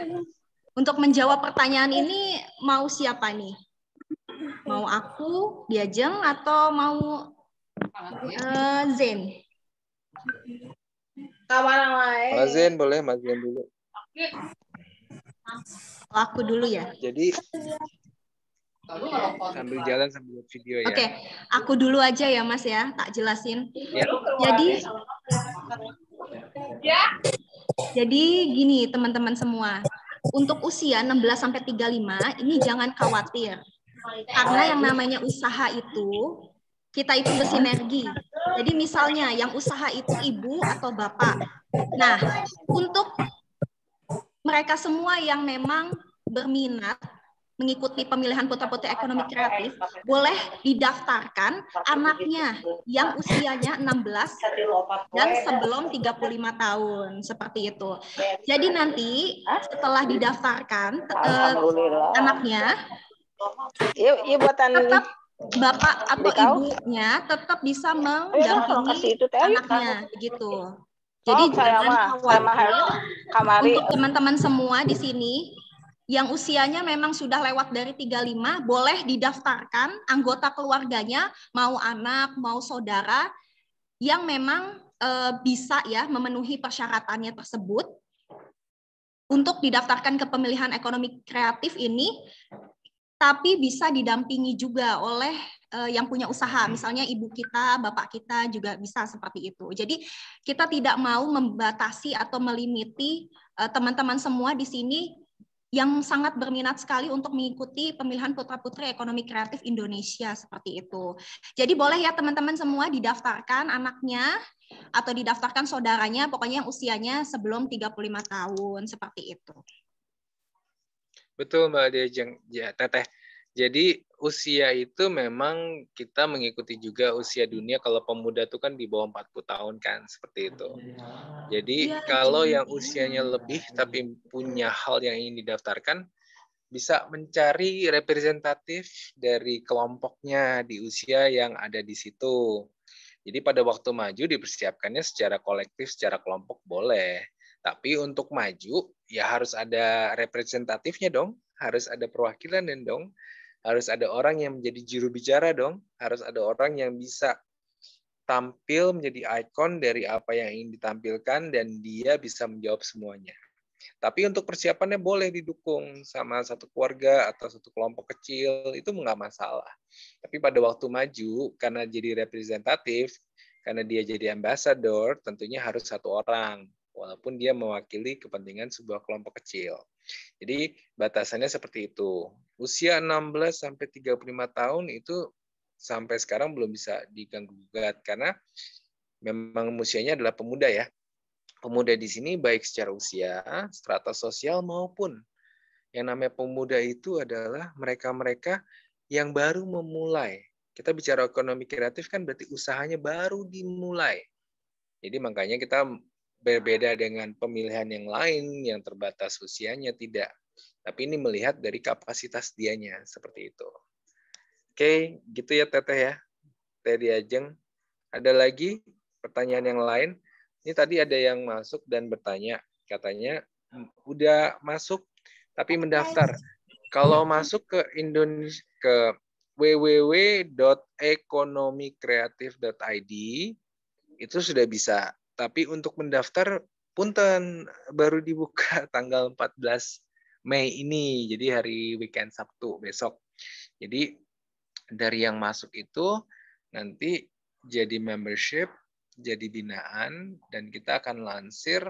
untuk menjawab pertanyaan ini mau siapa nih? Mau aku, Diajeng, atau mau Zain? Mas Zain boleh, Mas Zain dulu. Aku dulu ya. Jadi sambil jalan sambil video ya. Oke, aku dulu aja ya Mas ya, tak jelasin. Ya. Jadi gini teman-teman semua, untuk usia 16 sampai 35 ini jangan khawatir. Karena yang namanya usaha itu kita itu bersinergi. Jadi misalnya yang usaha itu ibu atau bapak. Nah, untuk mereka semua yang memang berminat mengikuti pemilihan putra-putri ekonomi kreatif, boleh didaftarkan anaknya yang usianya 16 dan sebelum 35 tahun, seperti itu. Jadi nanti setelah didaftarkan anaknya, tetap bapak atau ibunya tetap bisa mendampingi anaknya, begitu. Jadi jangan khawatir. Untuk teman-teman semua di sini yang usianya memang sudah lewat dari 35, boleh didaftarkan anggota keluarganya, mau anak, mau saudara, yang memang bisa ya memenuhi persyaratannya tersebut untuk didaftarkan ke pemilihan ekonomi kreatif ini, tapi bisa didampingi juga oleh yang punya usaha, misalnya ibu kita, bapak kita juga bisa seperti itu. Jadi kita tidak mau membatasi atau melimiti teman-teman semua di sini yang sangat berminat sekali untuk mengikuti pemilihan putra-putri ekonomi kreatif Indonesia seperti itu. Jadi boleh ya teman-teman semua didaftarkan anaknya atau didaftarkan saudaranya, pokoknya yang usianya sebelum 35 tahun seperti itu. Betul Mbak Diajeng, ya Teteh. Jadi usia itu memang kita mengikuti juga usia dunia, kalau pemuda itu kan di bawah 40 tahun kan, seperti itu. Jadi kalau yang usianya lebih tapi punya hal yang ingin didaftarkan, bisa mencari representatif dari kelompoknya di usia yang ada di situ. Jadi pada waktu maju dipersiapkannya secara kolektif, secara kelompok boleh. Tapi untuk maju ya harus ada representatifnya dong, harus ada perwakilan dong. Harus ada orang yang menjadi juru bicara dong, harus ada orang yang bisa tampil menjadi ikon dari apa yang ingin ditampilkan dan dia bisa menjawab semuanya. Tapi untuk persiapannya boleh didukung sama satu keluarga atau satu kelompok kecil, itu nggak masalah. Tapi pada waktu maju, karena jadi representatif, karena dia jadi ambassador, tentunya harus satu orang, walaupun dia mewakili kepentingan sebuah kelompok kecil. Jadi batasannya seperti itu. Usia 16 sampai 35 tahun itu sampai sekarang belum bisa diganggu-gugat karena memang usianya adalah pemuda ya. Pemuda di sini baik secara usia, strata sosial maupun yang namanya pemuda itu adalah mereka-mereka yang baru memulai. Kita bicara ekonomi kreatif kan berarti usahanya baru dimulai. Jadi makanya kita berbeda dengan pemilihan yang lain yang terbatas usianya, tidak. Tapi ini melihat dari kapasitas dianya, seperti itu. Oke, gitu ya Teteh ya. Teh Diajeng. Ada lagi pertanyaan yang lain? Ini tadi ada yang masuk dan bertanya, katanya udah masuk tapi mendaftar. Kalau masuk ke Indonesia ke www.ekonomikreatif.id itu sudah bisa. Tapi untuk mendaftar punten baru dibuka tanggal 14 Mei ini. Jadi hari weekend Sabtu besok. Jadi dari yang masuk itu nanti jadi membership, jadi binaan, dan kita akan lansir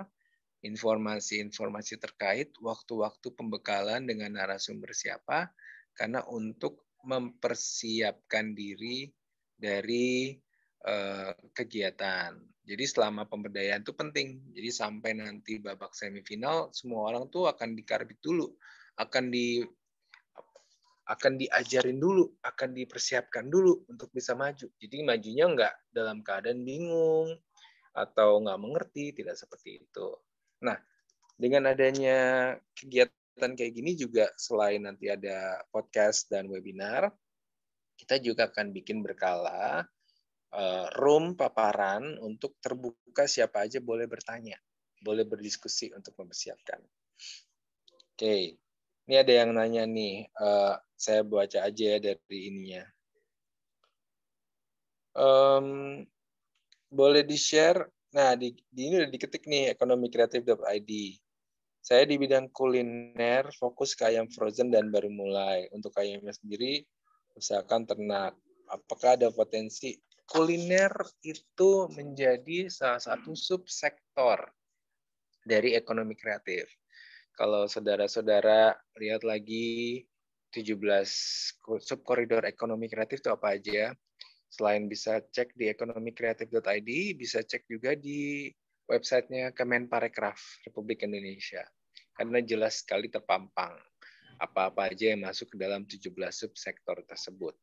informasi-informasi terkait waktu-waktu pembekalan dengan narasumber siapa, karena untuk mempersiapkan diri dari kegiatan. Jadi selama pemberdayaan itu penting. Jadi sampai nanti babak semifinal, semua orang tuh akan dikarbit dulu, akan diajarin dulu, akan dipersiapkan dulu untuk bisa maju. Jadi majunya nggak dalam keadaan bingung atau nggak mengerti, tidak seperti itu. Nah, dengan adanya kegiatan kayak gini juga selain nanti ada podcast dan webinar, kita juga akan bikin berkala room paparan untuk terbuka, siapa aja boleh bertanya, boleh berdiskusi untuk mempersiapkan. Oke, ini ada yang nanya nih, saya baca aja ya dari ininya. Boleh di-share. Nah, di ini udah diketik nih, ekonomikreatif.id. Saya di bidang kuliner, fokus ke ayam frozen dan baru mulai. Untuk ayamnya sendiri, usahakan ternak. Apakah ada potensi? Kuliner itu menjadi salah satu subsektor dari ekonomi kreatif. Kalau saudara-saudara lihat lagi 17 subkoridor ekonomi kreatif itu apa aja? Selain bisa cek di ekonomikreatif.id, bisa cek juga di websitenya Kemenparekraf Republik Indonesia. Karena jelas sekali terpampang apa-apa aja yang masuk ke dalam 17 subsektor tersebut.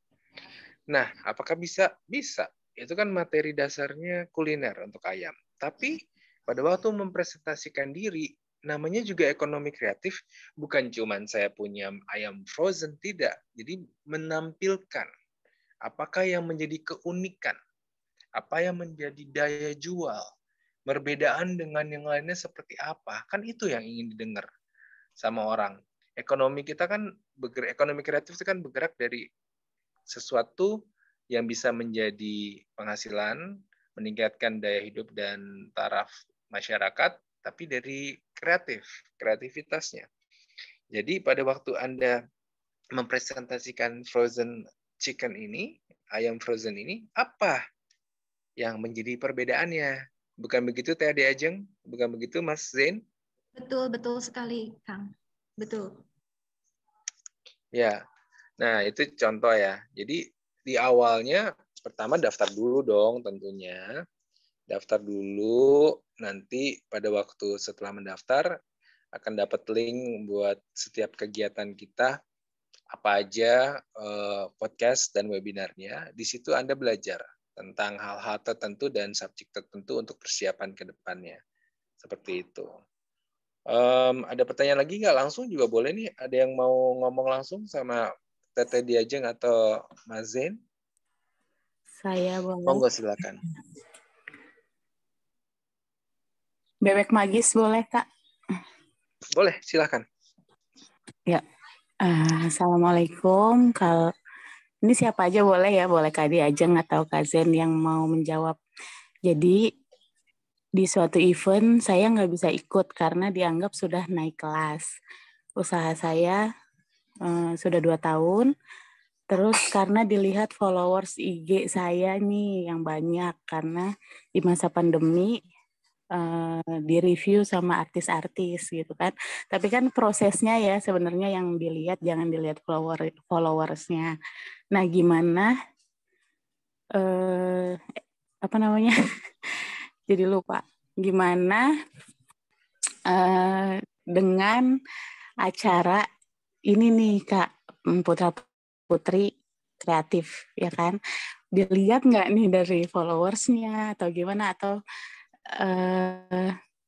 Nah, apakah bisa? Bisa. Itu kan materi dasarnya kuliner untuk ayam. Tapi pada waktu mempresentasikan diri, namanya juga ekonomi kreatif, bukan cuma saya punya ayam frozen, tidak. Jadi menampilkan apakah yang menjadi keunikan, apa yang menjadi daya jual, perbedaan dengan yang lainnya seperti apa. Kan itu yang ingin didengar sama orang. Ekonomi kita kan, ekonomi kreatif itu kan bergerak dari sesuatu yang bisa menjadi penghasilan, meningkatkan daya hidup dan taraf masyarakat, tapi dari kreativitasnya. Jadi pada waktu Anda mempresentasikan frozen chicken ini, ayam frozen ini, apa yang menjadi perbedaannya? Bukan begitu Teh Diajeng? Bukan begitu Mas Zain? Betul sekali, Kang. Betul. Ya, nah itu contoh ya. Jadi di awalnya pertama daftar dulu dong tentunya. Daftar dulu, nanti pada waktu setelah mendaftar akan dapat link buat setiap kegiatan kita, apa aja podcast dan webinarnya. Di situ Anda belajar tentang hal-hal tertentu dan subjek tertentu untuk persiapan ke depannya. Seperti itu. Ada pertanyaan lagi nggak? Langsung juga boleh nih. Ada yang mau ngomong langsung sama Teteh Diajeng atau Mas Zain? Saya boleh. Monggo silakan. Bebek magis boleh, Kak? Boleh, silakan. Ya. Assalamualaikum. Kalau ini siapa aja boleh ya, boleh Kak Diajeng atau Kak Zain yang mau menjawab. Jadi di suatu event saya nggak bisa ikut karena dianggap sudah naik kelas. Usaha saya sudah 2 tahun. Terus karena dilihat followers IG saya nih yang banyak karena di masa pandemi di-review sama artis-artis gitu kan. Tapi kan prosesnya ya sebenarnya yang dilihat, jangan dilihat followersnya. Nah gimana apa namanya? Jadi lupa. Gimana dengan acara ini nih Kak, Putra Putri Kreatif ya kan? Dilihat nggak nih dari followersnya atau gimana, atau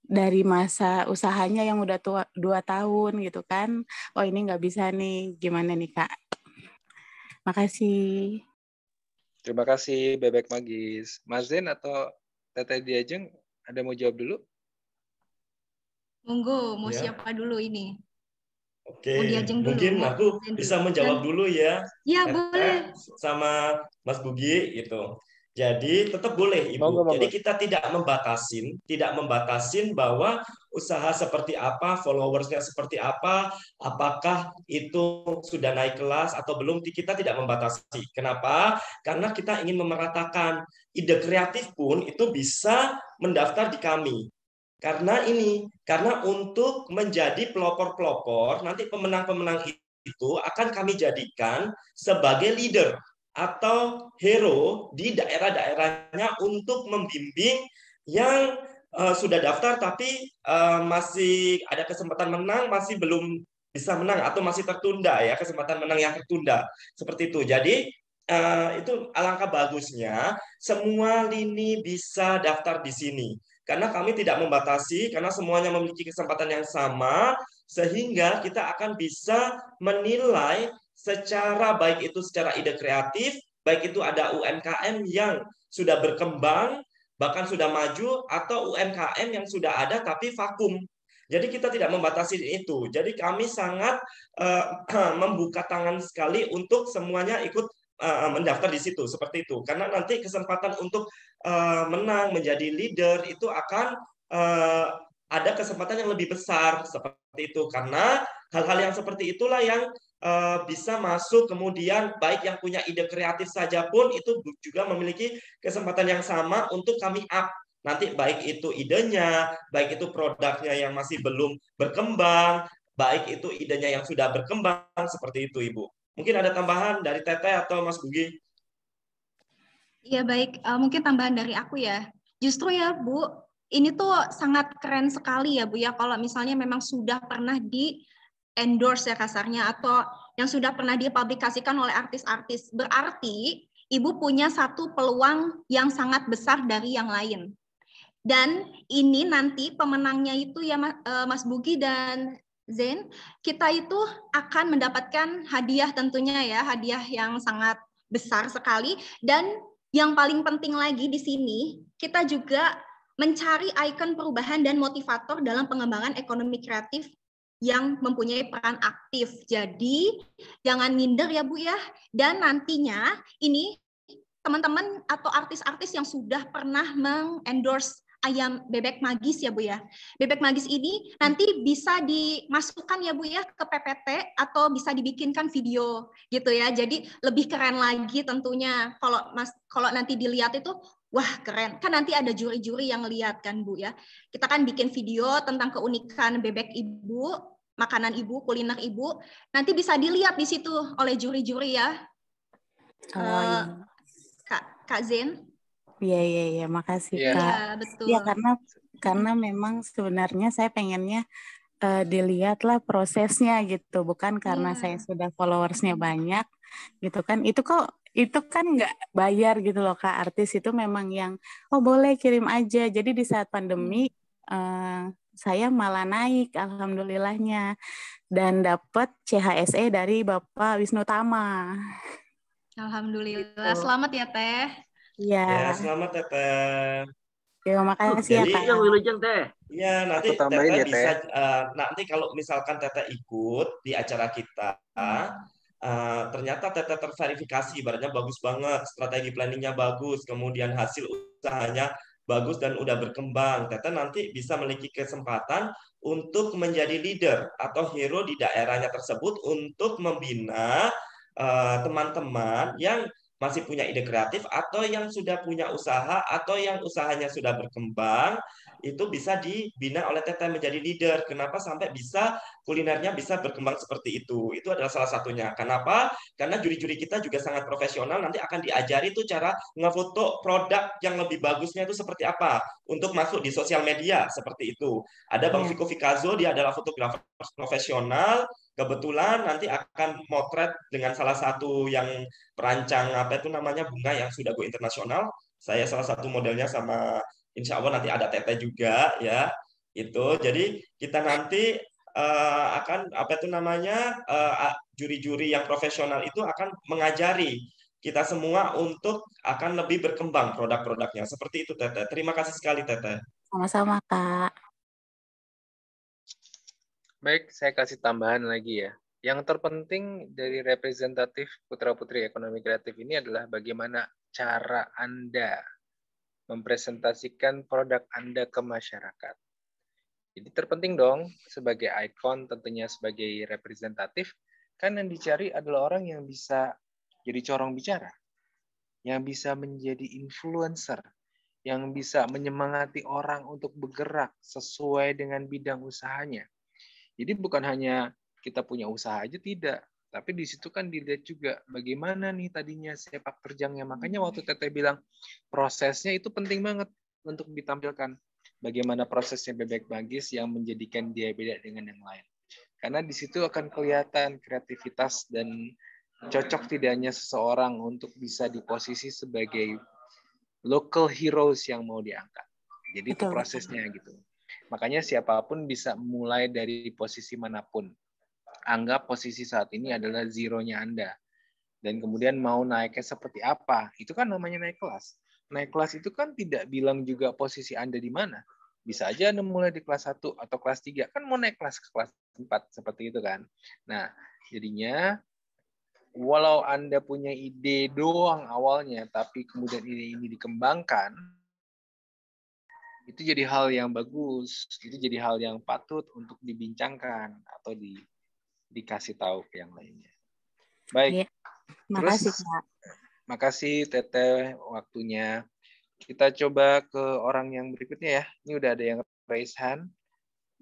dari masa usahanya yang udah 2 tahun gitu kan? Oh ini nggak bisa nih, gimana nih Kak? Makasih. Terima kasih Bebek Magis. Mas Zen atau Teteh Diajeng ada mau jawab dulu? Monggo, mau Ya. siapa dulu ini? Oke, Mau Diajeng dulu. mungkin mau aku Zen dulu. bisa menjawab Dan- dulu ya, Iya, Teteh boleh. sama Mas Bugi gitu. Jadi tetap boleh Ibu. Monggo, monggo. Jadi kita tidak membatasin bahwa usaha seperti apa, followersnya seperti apa, apakah itu sudah naik kelas atau belum, kita tidak membatasi. Kenapa? Karena kita ingin memeratakan. Ide kreatif pun itu bisa mendaftar di kami. Karena untuk menjadi pelopor-pelopor, nanti pemenang-pemenang itu akan kami jadikan sebagai leader atau hero di daerah-daerahnya untuk membimbing yang sudah daftar tapi masih ada kesempatan menang, masih belum bisa menang atau masih tertunda ya, kesempatan menang yang tertunda. Seperti itu. Jadi itu alangkah bagusnya semua lini bisa daftar di sini. Karena kami tidak membatasi, karena semuanya memiliki kesempatan yang sama, sehingga kita akan bisa menilai secara baik itu secara ide kreatif, baik itu ada UMKM yang sudah berkembang, bahkan sudah maju, atau UMKM yang sudah ada tapi vakum. Jadi kita tidak membatasi itu. Jadi kami sangat membuka tangan sekali untuk semuanya ikut mendaftar di situ, seperti itu. Karena nanti kesempatan untuk menang menjadi leader itu akan ada kesempatan yang lebih besar seperti itu. Karena hal-hal yang seperti itulah yang bisa masuk, kemudian baik yang punya ide kreatif saja pun itu juga memiliki kesempatan yang sama untuk kami up. Nanti baik itu idenya, baik itu produknya yang masih belum berkembang, baik itu idenya yang sudah berkembang, seperti itu Ibu. Mungkin ada tambahan dari Teteh atau Mas Bugi? Iya baik, mungkin tambahan dari aku ya. Justru ya Bu, ini tuh sangat keren sekali ya Bu ya, kalau misalnya memang sudah pernah di endorse ya kasarnya, atau yang sudah pernah dipublikasikan oleh artis-artis. Berarti Ibu punya satu peluang yang sangat besar dari yang lain. Dan ini nanti pemenangnya itu ya Mas Bugi dan Zen, kita itu akan mendapatkan hadiah tentunya ya, hadiah yang sangat besar sekali. Dan yang paling penting lagi di sini, kita juga mencari ikon perubahan dan motivator dalam pengembangan ekonomi kreatif yang mempunyai peran aktif. Jadi jangan minder ya Bu ya. Dan nantinya ini teman-teman atau artis-artis yang sudah pernah mengendorse ayam Bebek Magis ya Bu ya. Bebek Magis ini nanti bisa dimasukkan ya Bu ya ke PPT atau bisa dibikinkan video gitu ya. Jadi lebih keren lagi tentunya kalau nanti dilihat itu wah keren. Kan nanti ada juri-juri yang lihat kan Bu ya. Kita kan bikin video tentang keunikan bebek Ibu, makanan Ibu, kuliner Ibu. Nanti bisa dilihat di situ oleh juri-juri ya. Iya. Kak Zen. Iya, makasih Kak. Iya, betul. Ya karena memang sebenarnya saya pengennya dilihatlah prosesnya gitu, bukan karena saya sudah followersnya banyak gitu kan. Itu kan nggak bayar gitu loh Kak. Artis itu memang yang boleh kirim aja. Jadi di saat pandemi saya malah naik alhamdulillahnya dan dapat CHSE dari Bapak Wisnu Tama. Alhamdulillah. Selamat ya Teh. Iya. Ya, selamat Teteh. Terima kasih ya Kak. Iya, nanti Teteh bisa nanti kalau misalkan Teteh ikut di acara kita, ternyata Teteh terverifikasi, ibaratnya bagus banget, strategi planningnya bagus, kemudian hasil usahanya bagus dan udah berkembang. Teteh nanti bisa memiliki kesempatan untuk menjadi leader atau hero di daerahnya tersebut untuk membina teman-teman yang masih punya ide kreatif atau yang sudah punya usaha atau yang usahanya sudah berkembang, itu bisa dibina oleh Teteh menjadi leader. Kenapa sampai bisa kulinernya bisa berkembang seperti itu? Itu adalah salah satunya. Kenapa? Karena juri-juri kita juga sangat profesional, nanti akan diajari tuh cara ngefoto produk yang lebih bagusnya itu seperti apa untuk masuk di sosial media seperti itu. Ada Bang Viko Fikazo, dia adalah fotografer profesional. Kebetulan nanti akan motret dengan salah satu yang perancang bunga yang sudah go internasional. Saya salah satu modelnya, sama insya Allah nanti ada Teteh juga ya. Itu jadi kita nanti akan juri-juri yang profesional itu akan mengajari kita semua untuk akan lebih berkembang produk-produknya. Seperti itu, Teteh. Terima kasih sekali, Teteh. Sama-sama, Kak. Baik, saya kasih tambahan lagi ya. Yang terpenting dari representatif putra-putri ekonomi kreatif ini adalah bagaimana cara Anda mempresentasikan produk Anda ke masyarakat. Jadi terpenting dong, sebagai ikon, tentunya sebagai representatif, kan yang dicari adalah orang yang bisa jadi corong bicara, yang bisa menjadi influencer, yang bisa menyemangati orang untuk bergerak sesuai dengan bidang usahanya. Jadi bukan hanya kita punya usaha aja, tidak. Tapi di situ kan dilihat juga bagaimana nih tadinya sepak terjangnya. Makanya waktu Teteh bilang prosesnya itu penting banget untuk ditampilkan. Bagaimana prosesnya Bebek Bagis yang menjadikan dia beda dengan yang lain. Karena di situ akan kelihatan kreativitas dan cocok tidaknya seseorang untuk bisa di posisi sebagai local heroes yang mau diangkat. Jadi itu prosesnya gitu. Makanya siapapun bisa mulai dari posisi manapun. Anggap posisi saat ini adalah zero-nya Anda. Dan kemudian mau naiknya seperti apa. Itu kan namanya naik kelas. Naik kelas itu kan tidak bilang juga posisi Anda di mana. Bisa aja Anda mulai di kelas 1 atau kelas 3. Kan mau naik kelas ke kelas 4. Seperti itu kan. Nah, jadinya walau Anda punya ide doang awalnya, tapi kemudian ide ini dikembangkan, itu jadi hal yang bagus, itu jadi hal yang patut untuk dibincangkan atau dikasih tahu ke yang lainnya. Baik, makasih Kak. Makasih Teteh waktunya. Kita coba ke orang yang berikutnya ya. Ini udah ada yang raise hand,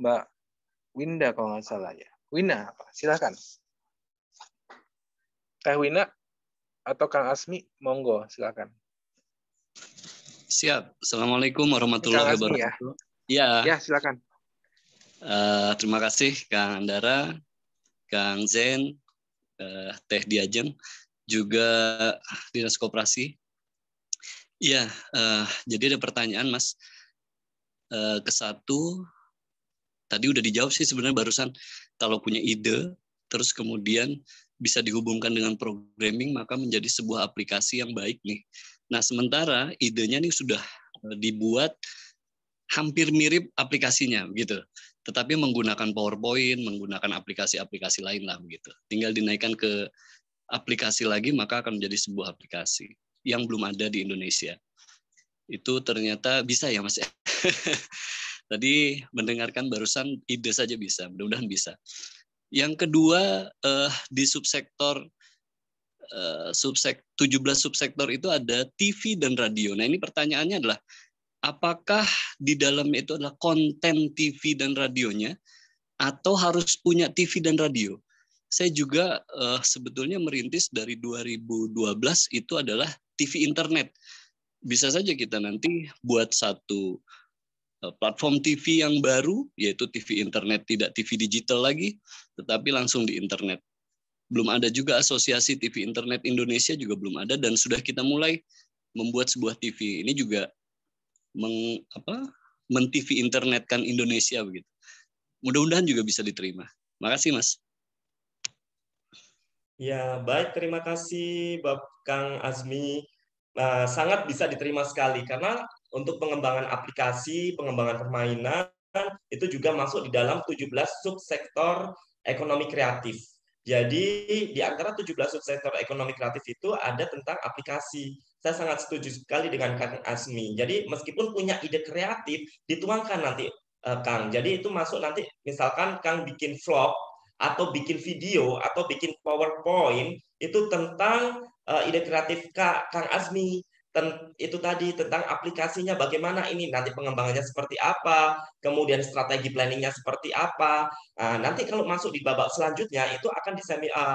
Mbak Winda kalau nggak salah ya. Wina, silakan. Teh Wina atau Kang Asmi, monggo silakan. Siap. Assalamualaikum warahmatullahi wabarakatuh. Ya. Ya, silakan. Terima kasih Kang Andara, Kang Zen, Teh Diajeng, juga Dinas Koperasi. Iya, jadi ada pertanyaan Mas. Ke satu, tadi udah dijawab sih sebenarnya barusan. Kalau punya ide, terus kemudian bisa dihubungkan dengan programming, maka menjadi sebuah aplikasi yang baik nih. Nah, sementara idenya nih sudah dibuat hampir mirip aplikasinya, gitu. Tetapi menggunakan PowerPoint, menggunakan aplikasi-aplikasi lain lah, begitu. Tinggal dinaikkan ke aplikasi lagi, maka akan menjadi sebuah aplikasi yang belum ada di Indonesia. Itu ternyata bisa ya, Mas. Tadi mendengarkan barusan ide saja bisa, mudah-mudahan bisa. Yang kedua, di subsektor 17 subsektor itu ada TV dan radio. Nah, ini pertanyaannya adalah apakah di dalamnya itu adalah konten TV dan radionya atau harus punya TV dan radio? Saya juga sebetulnya merintis dari 2012 itu adalah TV internet. Bisa saja kita nanti buat satu platform TV yang baru, yaitu TV internet, tidak TV digital lagi, tetapi langsung di internet. Belum ada juga asosiasi TV internet Indonesia, juga belum ada, dan sudah kita mulai membuat sebuah TV. Ini juga men-TV internetkan Indonesia begitu. Mudah-mudahan juga bisa diterima. Makasih, Mas. Ya, baik. Terima kasih, Bapak Kang Azmi. Sangat bisa diterima sekali, karena untuk pengembangan aplikasi, pengembangan permainan, itu juga masuk di dalam 17 subsektor ekonomi kreatif. Jadi di antara 17 subsektor ekonomi kreatif itu ada tentang aplikasi. Saya sangat setuju sekali dengan Kang Azmi. Jadi meskipun punya ide kreatif, dituangkan nanti Kang. Jadi itu masuk nanti, misalkan Kang bikin vlog, atau bikin video, atau bikin PowerPoint, itu tentang ide kreatif Kang Azmi. Itu tadi tentang aplikasinya, bagaimana ini nanti pengembangannya seperti apa, kemudian strategi planningnya seperti apa. Nanti kalau masuk di babak selanjutnya itu akan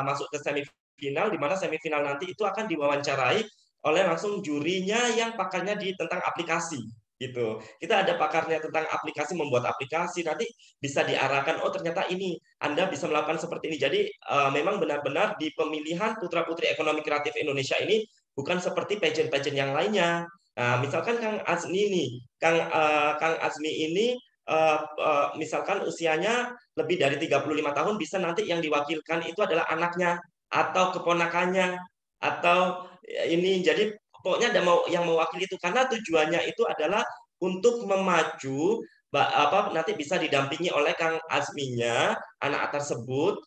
masuk ke semifinal, di mana semifinal nanti itu akan diwawancarai oleh langsung jurinya yang pakarnya di tentang aplikasi gitu. Kita ada pakarnya tentang aplikasi, membuat aplikasi, nanti bisa diarahkan, oh ternyata ini Anda bisa melakukan seperti ini. Jadi memang benar-benar di pemilihan putra-putri ekonomi kreatif Indonesia ini bukan seperti pageant-pageant yang lainnya. Nah, misalkan Kang Azmi ini, Kang Azmi ini misalkan usianya lebih dari 35 tahun, bisa nanti yang diwakilkan itu adalah anaknya atau keponakannya, atau ini. Jadi pokoknya ada yang mewakili itu, karena tujuannya itu adalah untuk memacu nanti bisa didampingi oleh Kang Azminya anak tersebut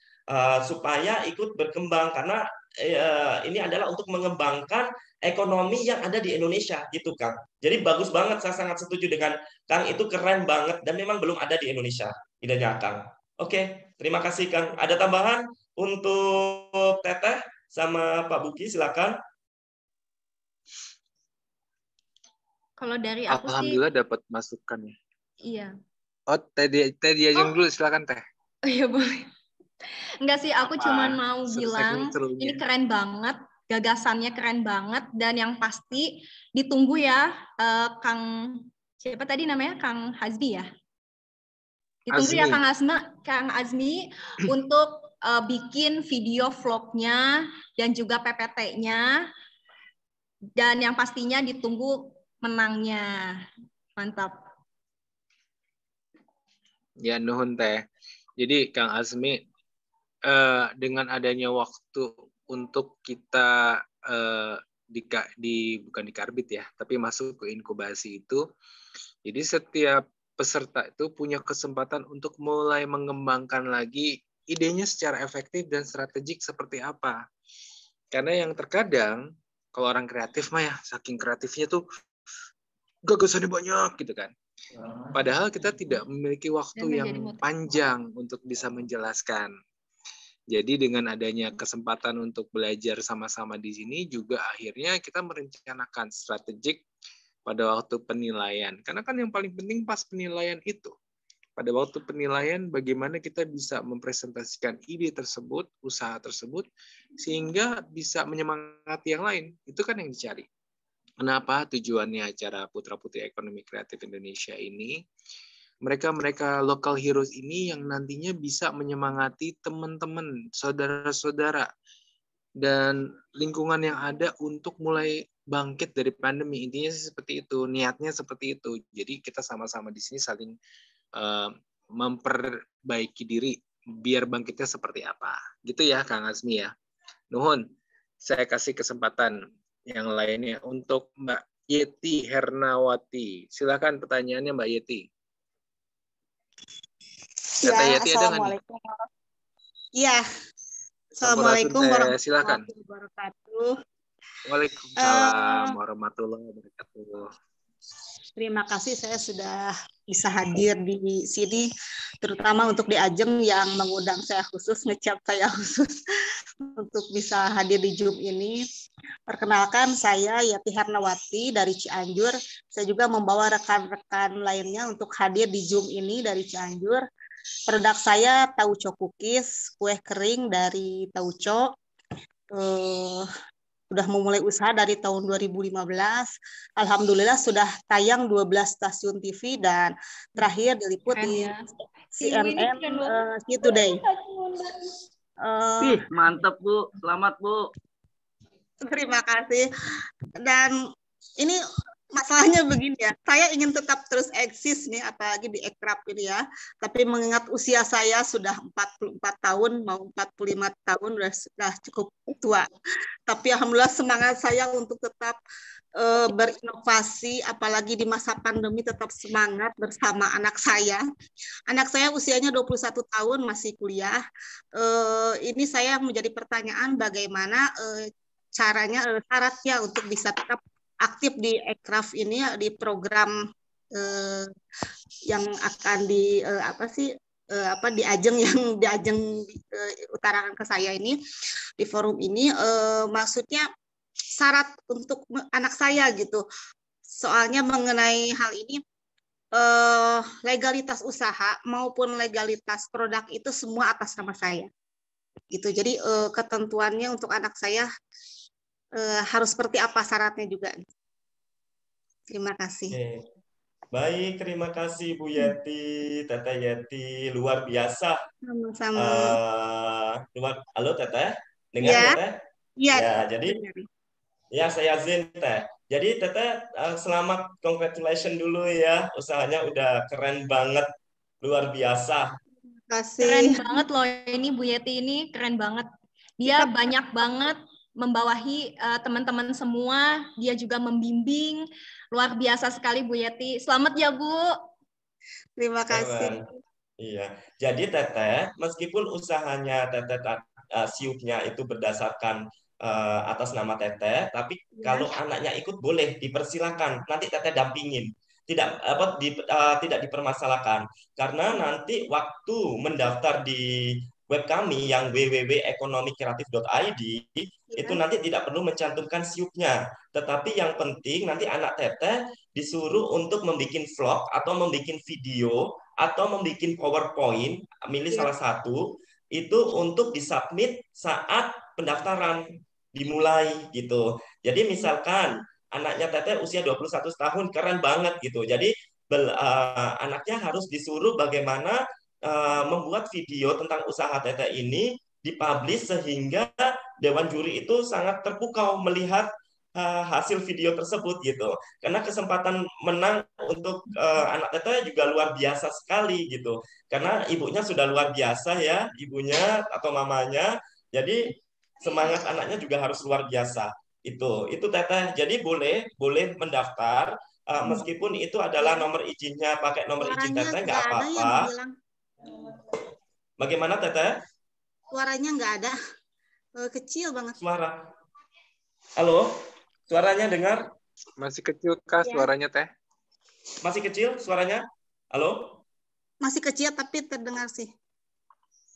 supaya ikut berkembang, karena ini adalah untuk mengembangkan ekonomi yang ada di Indonesia gitu Kang. Jadi bagus banget, saya sangat setuju dengan Kang, itu keren banget dan memang belum ada di Indonesia idenya Kang. Oke, terima kasih Kang. Ada tambahan untuk Teteh sama Pak Buki, silakan. Kalau dari aku Alhamdulillah dapat masukan ya. Iya. Oh, tadi Ajeng dulu, silakan Teh. Oh iya boleh. Enggak sih, aku cuman mau bilang ini keren banget, gagasannya keren banget, dan yang pasti ditunggu ya Kang siapa tadi namanya, Kang Hazmi ya? Ditunggu ya Kang Azmi untuk bikin video vlognya dan juga PPT-nya, dan yang pastinya ditunggu menangnya. Mantap. Ya, nuhun Teh. Jadi Kang Azmi, dengan adanya waktu untuk kita bukan di Karbit ya, tapi masuk ke inkubasi itu, jadi setiap peserta itu punya kesempatan untuk mulai mengembangkan lagi idenya secara efektif dan strategik seperti apa. Karena yang terkadang kalau orang kreatif mah ya, saking kreatifnya tuh gagasannya banyak gitu kan. Padahal kita tidak memiliki waktu yang panjang untuk bisa menjelaskan. Jadi dengan adanya kesempatan untuk belajar sama-sama di sini juga akhirnya kita merencanakan strategik pada waktu penilaian. Karena kan yang paling penting pas penilaian itu. Pada waktu penilaian bagaimana kita bisa mempresentasikan ide tersebut, usaha tersebut, sehingga bisa menyemangati yang lain. Itu kan yang dicari. Kenapa tujuannya acara Putra Putri Ekonomi Kreatif Indonesia ini? Mereka local heroes ini yang nantinya bisa menyemangati teman-teman, saudara-saudara, dan lingkungan yang ada untuk mulai bangkit dari pandemi. Intinya seperti itu, niatnya seperti itu. Jadi kita sama-sama di sini saling memperbaiki diri biar bangkitnya seperti apa. Gitu ya Kang Azmi ya. Nuhun, saya kasih kesempatan yang lainnya untuk Mbak Yeti Hernawati. Silakan pertanyaannya Mbak Yeti. Ya, Assalamualaikum. Iya. Assalamualaikum warahmatullahi wabarakatuh. Waalaikumsalam warahmatullahi wabarakatuh. Terima kasih saya sudah bisa hadir di sini, terutama untuk di Ajeng yang mengundang saya khusus, ngecap saya khusus untuk bisa hadir di Zoom ini. Perkenalkan, saya Yeti Hernawati dari Cianjur. Saya juga membawa rekan-rekan lainnya untuk hadir di Zoom ini dari Cianjur. Produk saya tauco cookies, kue kering dari tauco. Sudah memulai usaha dari tahun 2015. Alhamdulillah sudah tayang 12 stasiun TV dan terakhir diliput di CNN Today. Mantap Bu, selamat Bu. Terima kasih. Dan ini masalahnya begini ya, saya ingin tetap terus eksis nih, apalagi di Ekraf ini ya. Tapi mengingat usia saya sudah 44 tahun, mau 45 tahun, sudah cukup tua. Tapi alhamdulillah semangat saya untuk tetap berinovasi, apalagi di masa pandemi tetap semangat bersama anak saya. Anak saya usianya 21 tahun, masih kuliah. Ini saya menjadi pertanyaan bagaimana caranya, syaratnya untuk bisa tetap aktif di Ekraf ini, di program yang akan di di Ajeng yang di Ajeng utarakan ke saya ini di forum ini, maksudnya syarat untuk anak saya gitu. Soalnya mengenai hal ini legalitas usaha maupun legalitas produk itu semua atas nama saya. Gitu. Jadi ketentuannya untuk anak saya harus seperti apa syaratnya juga. Terima kasih. Oke. Baik, terima kasih Bu Yeti, Teteh Yeti, luar biasa. Sama-sama. Halo Teteh, dengar ya? Teteh? Iya. Ya, jadi ya saya Zin Teh. Jadi Teteh selamat, congratulations dulu ya, usahanya udah keren banget, luar biasa. Terima kasih. Keren banget loh ini Bu Yeti, ini keren banget. Dia banyak banget membawahi teman-teman semua. Dia juga membimbing. Luar biasa sekali Bu Yeti. Selamat ya Bu. Terima kasih. Iya. Jadi Teteh, meskipun usahanya Teteh siupnya itu berdasarkan atas nama Teteh, tapi kalau anaknya ikut boleh, dipersilakan. Nanti Teteh dampingin. Tidak dipermasalahkan. Karena nanti waktu mendaftar di web kami yang www.ekonomikreatif.id itu nanti tidak perlu mencantumkan siupnya. Tetapi yang penting nanti anak Teteh disuruh untuk membuat vlog atau membuat video atau membuat PowerPoint, milih salah satu, itu untuk disubmit saat pendaftaran dimulai gitu. Jadi misalkan anaknya Teteh usia 21 tahun, keren banget gitu. Jadi anaknya harus disuruh bagaimana membuat video tentang usaha Teteh ini dipublish sehingga Dewan Juri itu sangat terpukau melihat hasil video tersebut gitu. Karena kesempatan menang untuk anak Teteh juga luar biasa sekali gitu. Karena ibunya sudah luar biasa ya, ibunya atau mamanya. Jadi semangat anaknya juga harus luar biasa. Itu Teteh. Jadi boleh mendaftar meskipun itu adalah nomor izinnya pakai nomor izin Teteh nggak apa-apa. Bagaimana Teteh? Suaranya nggak ada. Kecil banget. Suara. Halo? Suaranya dengar? Masih kecil kah suaranya Teh? Masih kecil suaranya? Halo? Masih kecil tapi terdengar sih.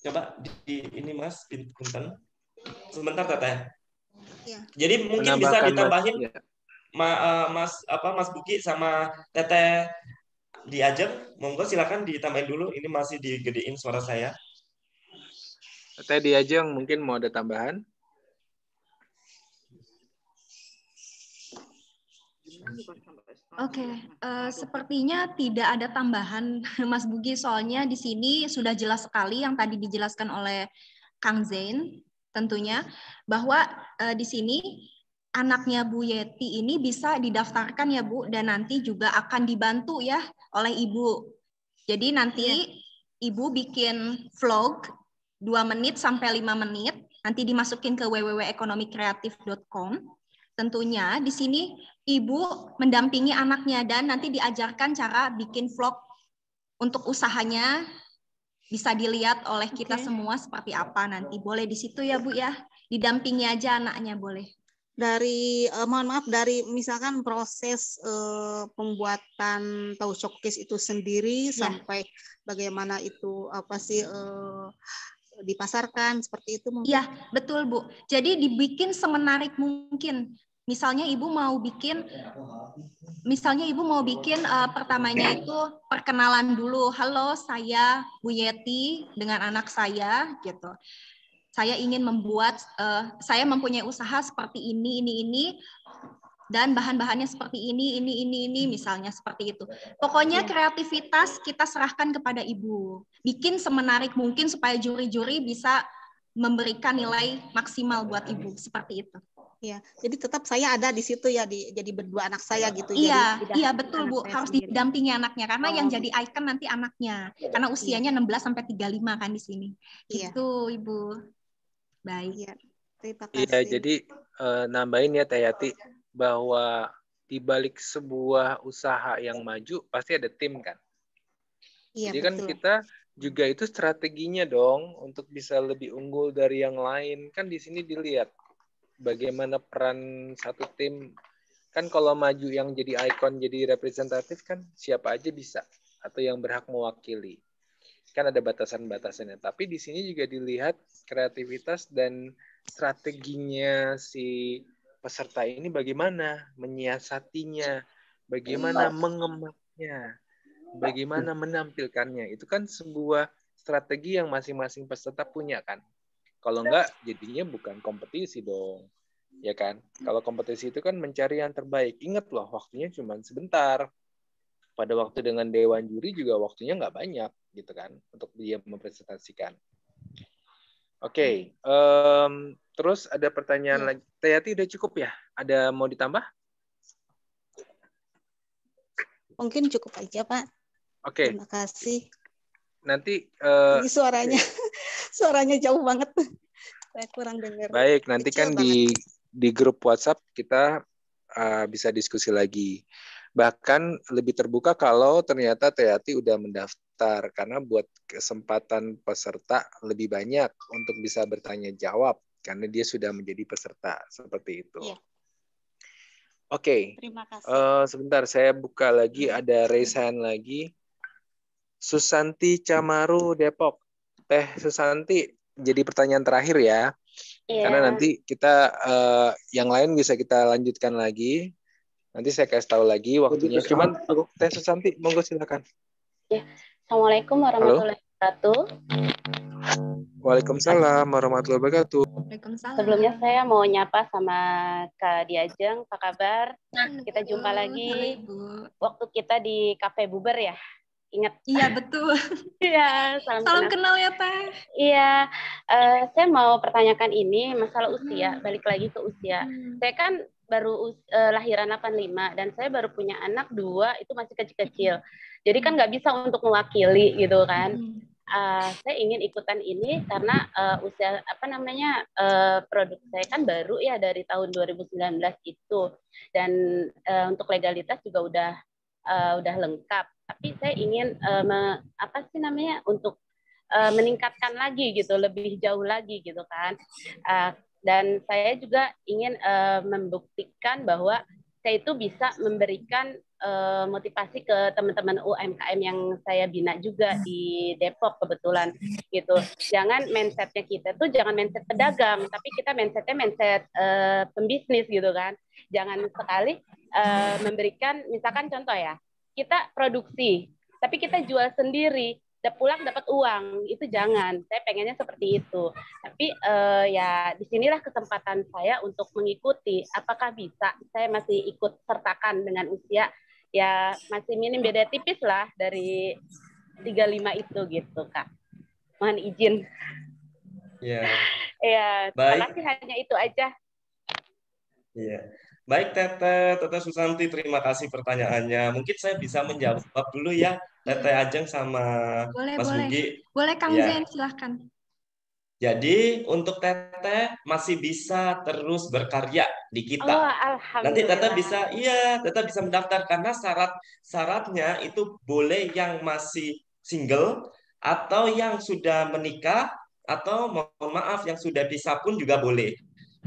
Coba ini Mas, punten. Sebentar Teteh. Ya. Jadi mungkin bisa ditambahin Mas Buki sama Teteh Diajeng. Monggo silakan ditambahin dulu. Ini masih digedein suara saya. Teteh Diajeng mungkin mau ada tambahan? Oke, sepertinya tidak ada tambahan Mas Bugi, soalnya di sini sudah jelas sekali yang tadi dijelaskan oleh Kang Zain tentunya, bahwa di sini anaknya Bu Yeti ini bisa didaftarkan ya Bu, dan nanti juga akan dibantu ya oleh Ibu. Jadi nanti Ibu bikin vlog 2 menit sampai 5 menit, nanti dimasukin ke www.ekonomikreatif.com. Tentunya di sini Ibu mendampingi anaknya dan nanti diajarkan cara bikin vlog untuk usahanya, bisa dilihat oleh kita semua seperti apa nanti. Boleh di situ ya Bu ya, didampingi aja anaknya boleh. Dari mohon maaf, dari misalkan proses pembuatan tahu showcase itu sendiri sampai bagaimana itu dipasarkan seperti itu mungkin. Iya, betul Bu. Jadi dibikin semenarik mungkin. Misalnya Ibu mau bikin pertamanya itu perkenalan dulu. Halo, saya Bu Yeti dengan anak saya gitu. Saya ingin membuat, saya mempunyai usaha seperti ini, dan bahan-bahannya seperti ini, misalnya seperti itu. Pokoknya kreativitas kita serahkan kepada Ibu. Bikin semenarik mungkin supaya juri-juri bisa memberikan nilai maksimal buat Ibu, seperti itu. Ya, jadi tetap saya ada di situ ya, jadi berdua anak saya gitu. Iya, iya betul Bu, harus didampingi anaknya karena yang jadi ikon nanti anaknya. Karena usianya 16 sampai 35 kan di sini. Gitu Ibu. Baik. Ya, terima kasih. Iya, jadi nambahin ya Teh Yati bahwa di balik sebuah usaha yang maju pasti ada tim kan. Iya, jadi kan kita juga itu strateginya dong untuk bisa lebih unggul dari yang lain. Kan di sini dilihat bagaimana peran satu tim. Kan kalau maju yang jadi ikon, jadi representatif kan siapa aja bisa. Atau yang berhak mewakili. Kan ada batasan-batasannya. Tapi di sini juga dilihat kreativitas dan strateginya si peserta ini bagaimana menyiasatinya, bagaimana mengemasnya, bagaimana menampilkannya. Itu kan sebuah strategi yang masing-masing peserta punya kan. Kalau enggak, jadinya bukan kompetisi dong. Ya kan? Kalau kompetisi itu kan mencari yang terbaik. Ingat loh, waktunya cuma sebentar. Pada waktu dengan Dewan Juri juga waktunya nggak banyak, gitu kan, untuk dia mempresentasikan. Oke, terus ada pertanyaan lagi. Teh Yati udah cukup ya? Ada mau ditambah? Mungkin cukup aja, Pak. Oke. Terima kasih. Nanti ini suaranya jauh banget. Saya kurang dengar. Baik, nanti Kecil kan banget. di grup WhatsApp kita bisa diskusi lagi. Bahkan lebih terbuka kalau ternyata Teyati udah mendaftar, karena buat kesempatan peserta lebih banyak untuk bisa bertanya jawab karena dia sudah menjadi peserta seperti itu. Iya. Oke. Terima kasih. Sebentar saya buka lagi, ada raise hand lagi. Susanti Camaru Depok. Teh Susanti, jadi pertanyaan terakhir ya. Iya. Karena nanti kita yang lain bisa kita lanjutkan lagi. Nanti saya kasih tahu lagi waktunya. Cuman Teh Susanti, monggo silakan. Ya. Assalamualaikum warahmatullahi wabarakatuh. Waalaikumsalam warahmatullahi wabarakatuh. Sebelumnya saya mau nyapa sama Kak Diajeng, apa kabar? Kita jumpa lagi waktu kita di Cafe Buber ya. Ingat? Iya, betul. Iya, salam kenal ya, Teh. Iya, saya mau pertanyakan ini masalah usia, balik lagi ke usia. Saya kan baru lahiran 85 dan saya baru punya anak 2, itu masih kecil-kecil. Jadi kan nggak bisa untuk mewakili gitu kan. Saya ingin ikutan ini karena usia produk saya kan baru ya dari tahun 2019 itu, dan untuk legalitas juga udah lengkap. Tapi saya ingin untuk meningkatkan lagi gitu, lebih jauh lagi gitu kan. Dan saya juga ingin membuktikan bahwa saya itu bisa memberikan motivasi ke teman-teman UMKM yang saya bina juga di Depok kebetulan gitu. Jangan mindsetnya kita tuh jangan mindset pedagang, tapi kita mindsetnya mindset pembisnis gitu kan. Jangan sekali memberikan, misalkan contoh ya, kita produksi, tapi kita jual sendiri, pulang dapat uang, itu jangan. Saya pengennya seperti itu. Tapi ya disinilah kesempatan saya untuk mengikuti. Apakah bisa? Saya masih ikut sertakan dengan usia ya masih minim, beda tipis lah dari 35 itu gitu, Kak. Mohon izin. Ya. Ya, terima kasih, hanya itu aja. Iya. Baik, Teteh Susanti, terima kasih pertanyaannya. Mungkin saya bisa menjawab dulu ya, Teteh Ajeng sama Mas Bugi. Boleh, Kang Zen, silahkan. Jadi untuk Teteh masih bisa terus berkarya di kita. Oh, alhamdulillah. Nanti Teteh bisa mendaftar karena syaratnya itu boleh yang masih single atau yang sudah menikah atau mohon maaf yang sudah pisah pun juga boleh.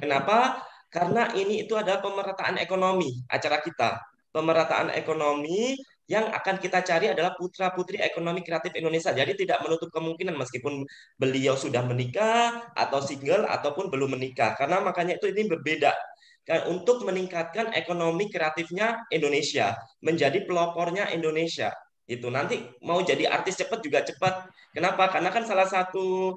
Kenapa? Karena ini itu adalah pemerataan ekonomi acara kita. Pemerataan ekonomi yang akan kita cari adalah putra-putri ekonomi kreatif Indonesia. Jadi tidak menutup kemungkinan meskipun beliau sudah menikah atau single ataupun belum menikah. Karena makanya itu ini berbeda. Untuk meningkatkan ekonomi kreatifnya Indonesia, menjadi pelopornya Indonesia. Itu nanti mau jadi artis cepat juga cepat. Kenapa? Karena kan salah satu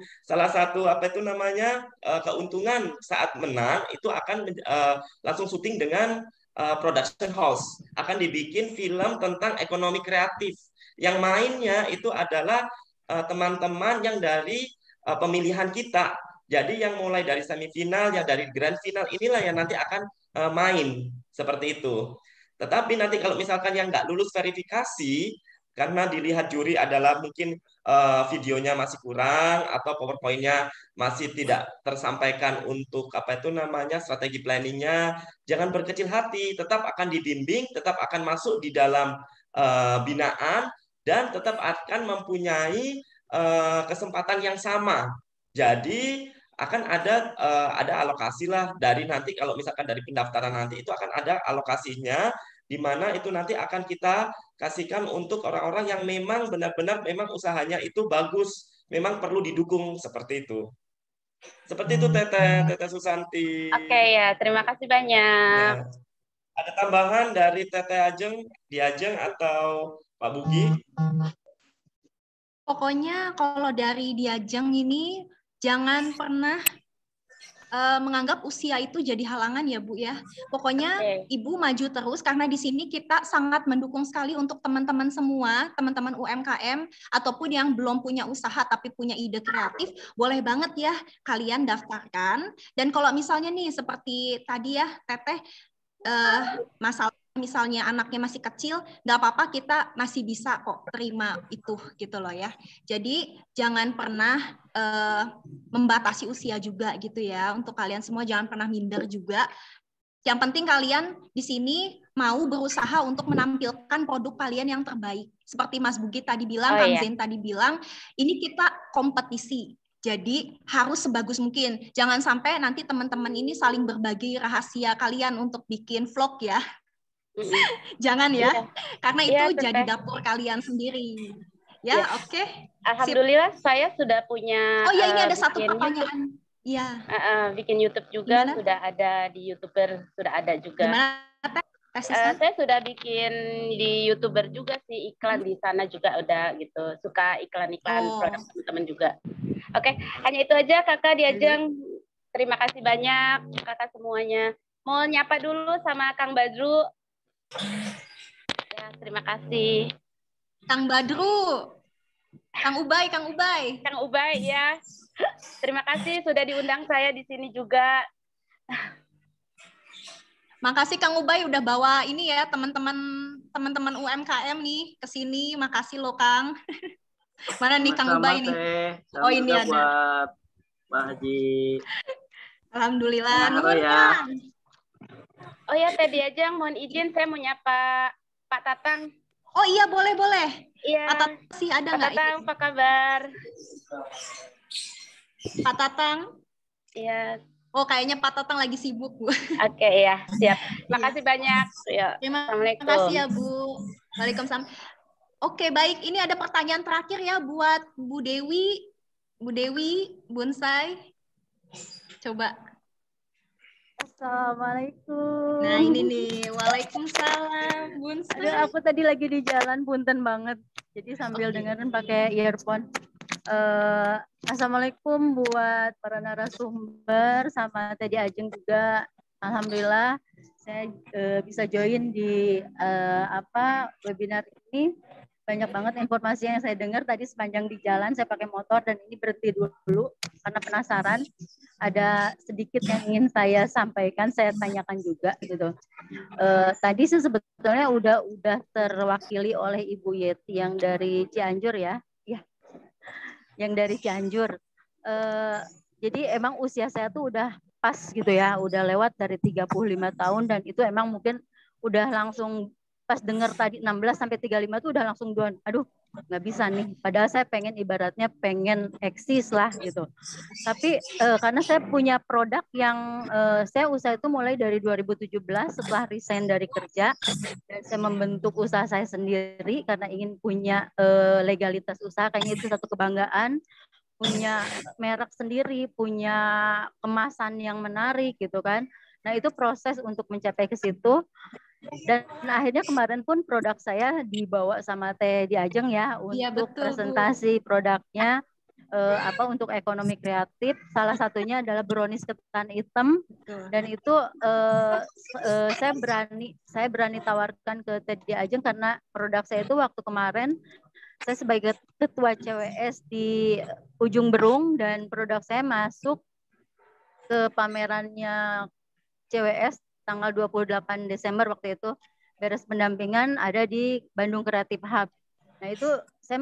keuntungan saat menang itu akan langsung syuting dengan production house, akan dibikin film tentang ekonomi kreatif. Yang mainnya itu adalah teman-teman yang dari pemilihan kita. Jadi yang mulai dari semifinal, yang dari grand final, inilah yang nanti akan main seperti itu. Tetapi nanti kalau misalkan yang nggak lulus verifikasi, karena dilihat juri adalah mungkin videonya masih kurang atau PowerPoint-nya masih tidak tersampaikan untuk strategi planningnya, jangan berkecil hati, tetap akan dibimbing, tetap akan masuk di dalam binaan dan tetap akan mempunyai kesempatan yang sama. Jadi akan ada alokasi lah dari nanti kalau misalkan dari pendaftaran nanti itu akan ada alokasinya, di mana itu nanti akan kita kasihkan untuk orang-orang yang memang benar-benar memang usahanya itu bagus, memang perlu didukung seperti itu. Seperti itu Teteh Susanti. Oke ya, terima kasih banyak. Ya. Ada tambahan dari Teteh Diajeng atau Pak Bugi? Pokoknya kalau dari Diajeng ini jangan pernah menganggap usia itu jadi halangan ya Bu ya. Pokoknya Ibu maju terus karena di sini kita sangat mendukung sekali untuk teman-teman semua, teman-teman UMKM ataupun yang belum punya usaha tapi punya ide kreatif, boleh banget ya kalian daftarkan. Dan kalau misalnya nih seperti tadi ya Teteh masalah misalnya anaknya masih kecil, nggak apa-apa, kita masih bisa kok terima itu gitu loh ya. Jadi jangan pernah membatasi usia juga gitu ya. Untuk kalian semua jangan pernah minder juga. Yang penting kalian di sini mau berusaha untuk menampilkan produk kalian yang terbaik. Seperti Mas Bugit tadi bilang, Kang Zain tadi bilang, ini kita kompetisi. Jadi harus sebagus mungkin. Jangan sampai nanti teman-teman ini saling berbagi rahasia kalian untuk bikin vlog ya. Jangan ya, karena itu jadi dapur kalian sendiri. Ya, oke. Alhamdulillah saya sudah punya. Oh ya, ini ada satu pertanyaan. Iya. Bikin YouTube juga. Gimana? Sudah ada di YouTuber, sudah ada juga. Gimana? Saya sudah bikin di YouTuber juga sih, iklan di sana juga udah gitu. Suka iklan-iklan produk teman-teman juga. Oke, hanya itu aja Kakak Diajeng. Terima kasih banyak Kakak semuanya. Mau nyapa dulu sama Kang Badru. Ya, terima kasih. Kang Badru. Kang Ubay ya. Terima kasih sudah diundang saya di sini juga. Makasih Kang Ubay udah bawa ini ya teman-teman UMKM nih ke sini. Makasih loh Kang. Mana nih Kang Ubay nih? Oh ini ada. Buat Pak Haji. Alhamdulillah. Nuhun ya. Oh ya, Teh Diajeng, mohon izin saya mau nyapa Pak Tatang. Oh iya, boleh. Iya. Pak Tatang sih ada nggak? Pak Tatang, apa kabar? Pak Tatang? Iya. Oh, kayaknya Pak Tatang lagi sibuk, Bu. Oke, ya, siap. Makasih banyak. Ya. Terima kasih ya, Bu. Waalaikumsalam. Oke, baik. Ini ada pertanyaan terakhir ya buat Bu Dewi. Bu Dewi, Bonsai. Coba. Assalamualaikum. Nah ini nih, waalaikumsalam, Bun. Aduh, aku tadi lagi di jalan, punten banget. Jadi sambil dengerin pakai earphone. Assalamualaikum buat para narasumber sama Teh Diajeng juga. Alhamdulillah saya bisa join di webinar ini. Banyak banget informasi yang saya dengar tadi sepanjang di jalan. Saya pakai motor dan ini berhenti dulu karena penasaran. Ada sedikit yang ingin saya sampaikan, saya tanyakan juga gitu. Tadi sih sebetulnya udah terwakili oleh Ibu Yeti yang dari Cianjur ya, yang dari Cianjur. Jadi emang usia saya tuh udah pas gitu ya, udah lewat dari 35 tahun dan itu emang mungkin udah langsung pas dengar tadi 16 sampai 35 tuh udah langsung down. Aduh, nggak bisa nih. Padahal saya ibaratnya pengen eksis lah gitu. Tapi karena saya punya produk yang saya usaha itu mulai dari 2017 setelah resign dari kerja dan saya membentuk usaha saya sendiri karena ingin punya legalitas usaha, kayaknya itu satu kebanggaan. Punya merek sendiri, punya kemasan yang menarik gitu kan. Nah itu proses untuk mencapai ke situ. Dan akhirnya kemarin pun produk saya dibawa sama Teh Diajeng ya untuk presentasi produknya untuk ekonomi kreatif. Salah satunya adalah brownies ketan hitam dan itu saya berani tawarkan ke Teh Diajeng karena produk saya itu waktu kemarin saya sebagai ketua CWS di Ujung Berung dan produk saya masuk ke pamerannya CWS tanggal 28 Desember waktu itu beres pendampingan ada di Bandung Creative Hub. Nah itu saya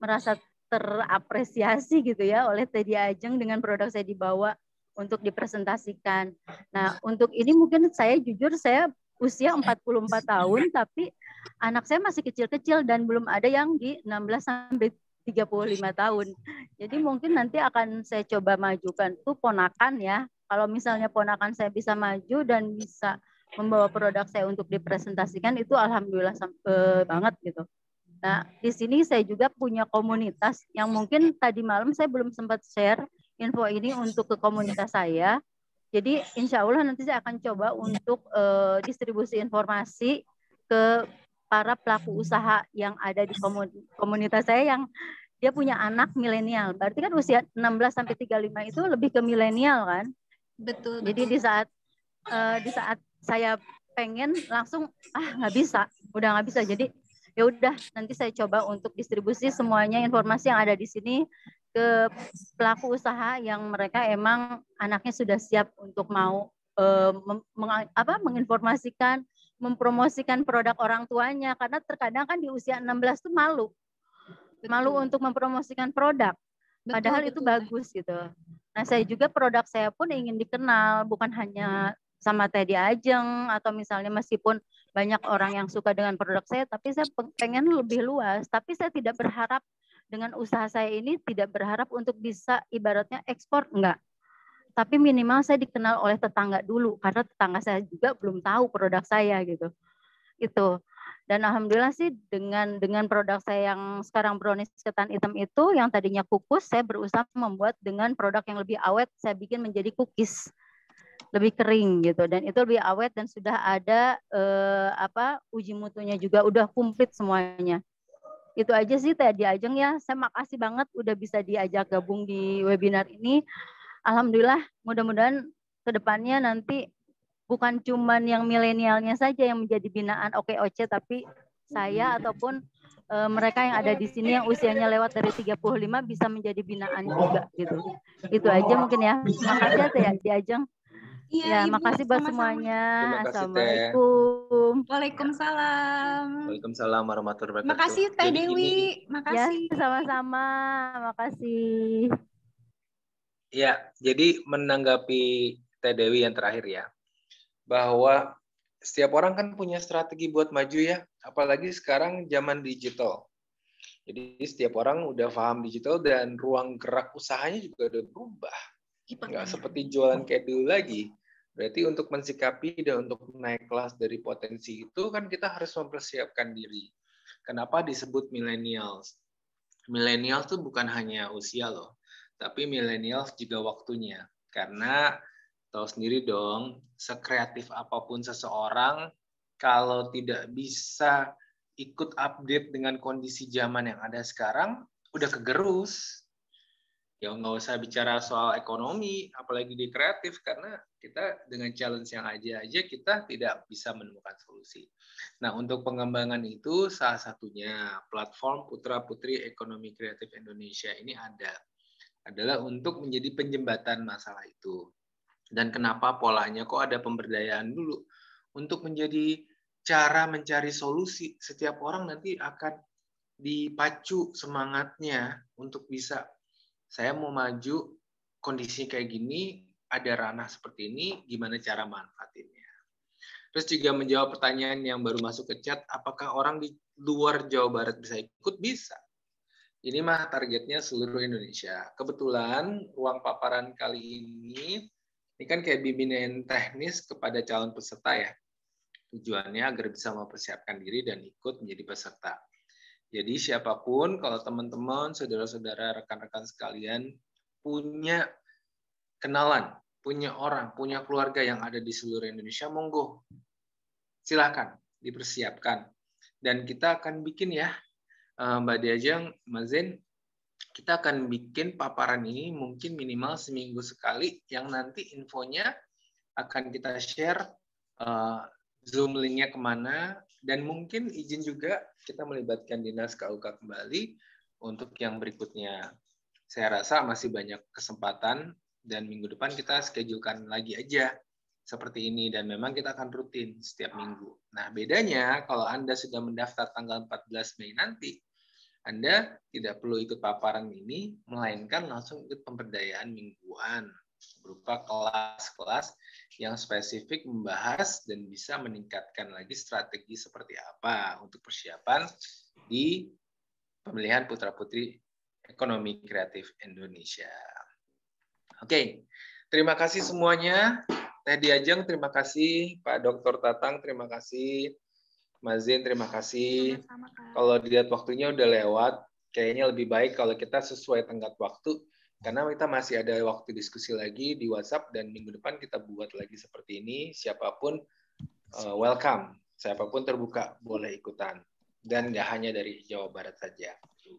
merasa terapresiasi gitu ya oleh Teh Diajeng dengan produk saya dibawa untuk dipresentasikan. Nah untuk ini mungkin saya jujur saya usia 44 tahun tapi anak saya masih kecil-kecil dan belum ada yang di 16 sampai 35 tahun. Jadi mungkin nanti akan saya coba majukan tuh ponakan ya. Kalau misalnya ponakan saya bisa maju dan bisa membawa produk saya untuk dipresentasikan itu alhamdulillah banget gitu. Nah, di sini saya juga punya komunitas yang mungkin tadi malam saya belum sempat share info ini untuk ke komunitas saya. Jadi insya Allah nanti saya akan coba untuk distribusi informasi ke para pelaku usaha yang ada di komunitas saya yang dia punya anak milenial. Berarti kan usia 16 sampai 35 itu lebih ke milenial kan? Betul. Jadi di saat saya pengen langsung nggak bisa, udah nggak bisa. Jadi ya udah nanti saya coba untuk distribusi semuanya informasi yang ada di sini ke pelaku usaha yang mereka emang anaknya sudah siap untuk mau menginformasikan, mempromosikan produk orang tuanya, karena terkadang kan di usia 16 tuh malu untuk mempromosikan produk, padahal itu bagus gitu. Nah, saya juga produk saya pun ingin dikenal, bukan hanya sama Teddy Ajeng atau misalnya meskipun banyak orang yang suka dengan produk saya, tapi saya pengen lebih luas. Tapi saya tidak berharap dengan usaha saya ini, tidak berharap untuk bisa ibaratnya ekspor, enggak. Tapi minimal saya dikenal oleh tetangga dulu, karena tetangga saya juga belum tahu produk saya gitu. Itu. Dan alhamdulillah sih dengan produk saya yang sekarang brownies ketan hitam itu, yang tadinya kukus, saya berusaha membuat dengan produk yang lebih awet, saya bikin menjadi cookies lebih kering gitu, dan itu lebih awet dan sudah ada uji mutunya juga, udah komplit semuanya. Itu aja sih Teddy Ajeng ya. Saya makasih banget udah bisa diajak gabung di webinar ini. Alhamdulillah, mudah-mudahan kedepannya nanti bukan cuman yang milenialnya saja yang menjadi binaan OKOC, tapi saya ataupun mereka yang ada di sini yang usianya lewat dari 35 bisa menjadi binaan juga gitu. Itu aja mungkin ya. Makasih ya Teh Ajeng. Iya, ya, Ibu, makasih buat sama-sama. semuanya. Terima kasih, Assalamualaikum. Waalaikumsalam. Waalaikumsalam warahmatullahi wabarakatuh. Makasih Teh Jadi Dewi. ini, Makasih. Ya, sama-sama. Makasih. ya, jadi menanggapi Teh Dewi yang terakhir ya, bahwa setiap orang kan punya strategi buat maju ya, apalagi sekarang zaman digital. Jadi setiap orang udah paham digital dan ruang gerak usahanya juga udah berubah. Nggak seperti jualan kayak dulu lagi. Berarti untuk mensikapi dan untuk naik kelas dari potensi itu kan kita harus mempersiapkan diri. Kenapa disebut millennials? Millennials itu bukan hanya usia loh, tapi millennials juga waktunya. Karena tahu sendiri dong, sekreatif apapun seseorang, kalau tidak bisa ikut update dengan kondisi zaman yang ada sekarang, udah kegerus. Ya nggak usah bicara soal ekonomi, apalagi di kreatif, karena kita dengan challenge yang aja kita tidak bisa menemukan solusi. Nah, untuk pengembangan itu salah satunya platform Putra Putri Ekonomi Kreatif Indonesia ini adalah untuk menjadi penjembatan masalah itu. Dan kenapa polanya kok ada pemberdayaan dulu? Untuk menjadi cara mencari solusi, setiap orang nanti akan dipacu semangatnya untuk bisa, saya mau maju, kondisi kayak gini, ada ranah seperti ini, gimana cara manfaatinnya. Terus juga menjawab pertanyaan yang baru masuk ke chat, apakah orang di luar Jawa Barat bisa ikut? Bisa. Ini mah targetnya seluruh Indonesia. Kebetulan ruang paparan kali ini kan kayak bimbingan teknis kepada calon peserta ya. Tujuannya agar bisa mempersiapkan diri dan ikut menjadi peserta. Jadi siapapun, kalau teman-teman, saudara-saudara, rekan-rekan sekalian punya kenalan, punya orang, punya keluarga yang ada di seluruh Indonesia, monggo. Silakan dipersiapkan. Dan kita akan bikin ya, Mbak Diajeng, Mas Zen, kita akan bikin paparan ini mungkin minimal seminggu sekali, yang nanti infonya akan kita share Zoom link-nya kemana, dan mungkin izin juga kita melibatkan Dinas KUK kembali untuk yang berikutnya. Saya rasa masih banyak kesempatan, dan minggu depan kita schedulekan lagi aja seperti ini, dan memang kita akan rutin setiap minggu. Nah, bedanya kalau Anda sudah mendaftar tanggal 14 Mei nanti, Anda tidak perlu ikut paparan ini, melainkan langsung ikut pemberdayaan mingguan berupa kelas-kelas yang spesifik membahas dan bisa meningkatkan lagi strategi seperti apa untuk persiapan di pemilihan Putra-Putri Ekonomi Kreatif Indonesia. Oke, terima kasih semuanya. Teh Diajeng, terima kasih. Pak Dr. Tatang, terima kasih. Mas Zen, terima kasih. Kalau dilihat waktunya udah lewat, kayaknya lebih baik kalau kita sesuai tenggat waktu, karena kita masih ada waktu diskusi lagi di WhatsApp, dan minggu depan kita buat lagi seperti ini. Siapapun welcome, siapapun terbuka, boleh ikutan. Dan nggak hanya dari Jawa Barat saja.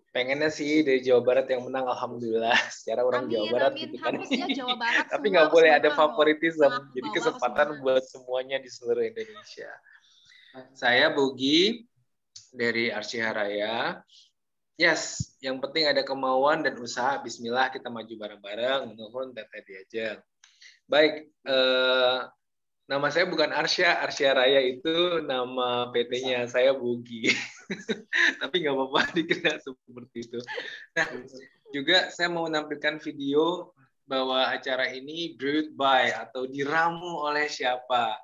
Pengennya sih dari Jawa Barat yang menang, alhamdulillah. Secara orang Jawa Barat gitu kan. Jawa Barat, tapi nggak boleh ada favoritisme. Jadi kesempatan buat semuanya di seluruh Indonesia. Saya Bogi dari Arsy Haraya. Yes, yang penting ada kemauan dan usaha. Bismillah, kita maju bareng-bareng. Menurut Teh Diajeng. Baik, Nama saya bukan Arsya. Arsya Raya itu nama PT-nya. Saya Bugi. Tapi nggak apa-apa dikira seperti itu. Nah, juga saya mau menampilkan video bahwa acara ini brought by atau diramu oleh siapa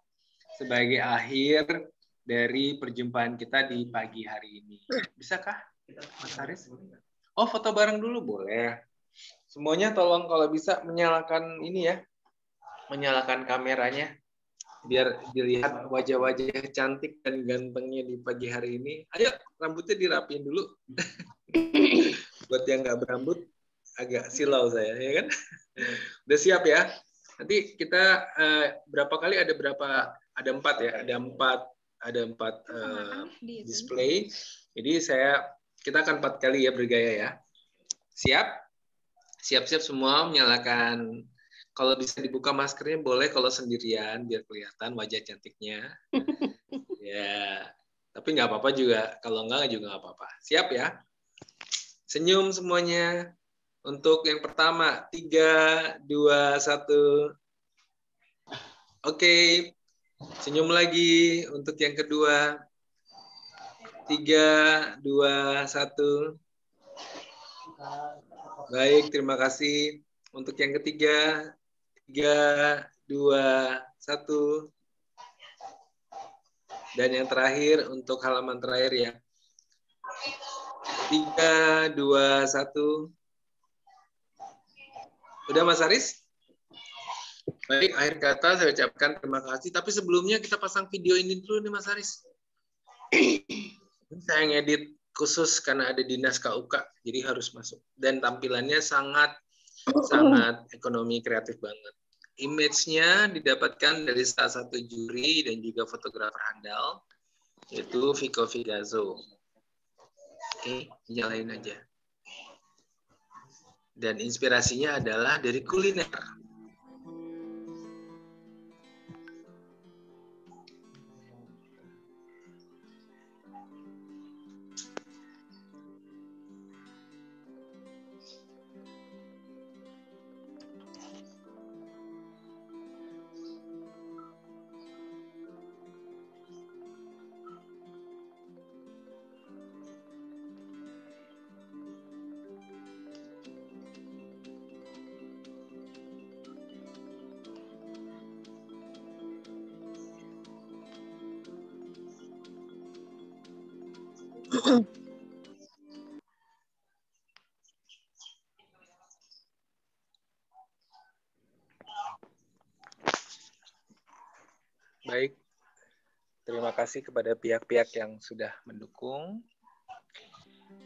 sebagai akhir dari perjumpaan kita di pagi hari ini. Bisakah, Mas Haris? Oh, foto bareng dulu boleh. Semuanya tolong kalau bisa menyalakan ini ya, menyalakan kameranya biar dilihat wajah-wajah cantik dan gantengnya di pagi hari ini. Ayo, rambutnya dirapiin dulu. Buat yang nggak berambut, agak silau saya, ya kan? Udah siap ya? Nanti kita berapa kali ada berapa? Ada 4 ya, ada empat display. Jadi kita akan 4 kali ya bergaya ya. Siap? Siap-siap semua menyalakan. Kalau bisa dibuka maskernya boleh kalau sendirian biar kelihatan wajah cantiknya. Ya, tapi nggak apa-apa juga. Kalau enggak juga nggak apa-apa. Siap ya? Senyum semuanya. Untuk yang pertama, 3, 2, 1. Oke. Senyum lagi untuk yang kedua. 3, 2, 1. Baik, terima kasih. Untuk yang ketiga, 3, 2, 1. Dan yang terakhir untuk halaman terakhir ya. 3, 2, 1. Udah Mas Haris? Baik, akhir kata saya ucapkan terima kasih. Tapi sebelumnya kita pasang video ini dulu nih Mas Haris. Saya ngedit khusus karena ada dinas KUK, jadi harus masuk. Dan tampilannya sangat ekonomi kreatif banget. Image-nya didapatkan dari salah satu juri dan juga fotografer handal, yaitu Vico Figazo. Oke, nyalain aja. Dan inspirasinya adalah dari kuliner. Baik, terima kasih kepada pihak-pihak yang sudah mendukung.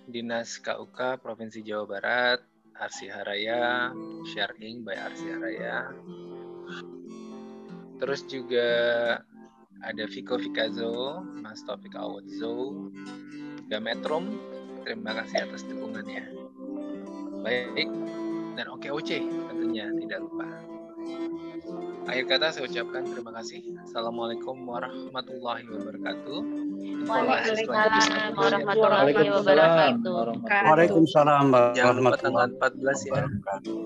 Dinas KUK Provinsi Jawa Barat, Arsi Haraya, Sharing by Arsi Haraya. Terus juga ada Vico Figazo, Mas Taufik Awadzo, Gametrum, terima kasih atas dukungannya. Baik, dan OKOC tentunya tidak lupa. Akhir kata saya ucapkan terima kasih. Assalamualaikum warahmatullahi wabarakatuh. Waalaikumsalam warahmatullahi wabarakatuh. Waalaikumsalam Jangan lupa warahmatullahi tanggal 14 ya.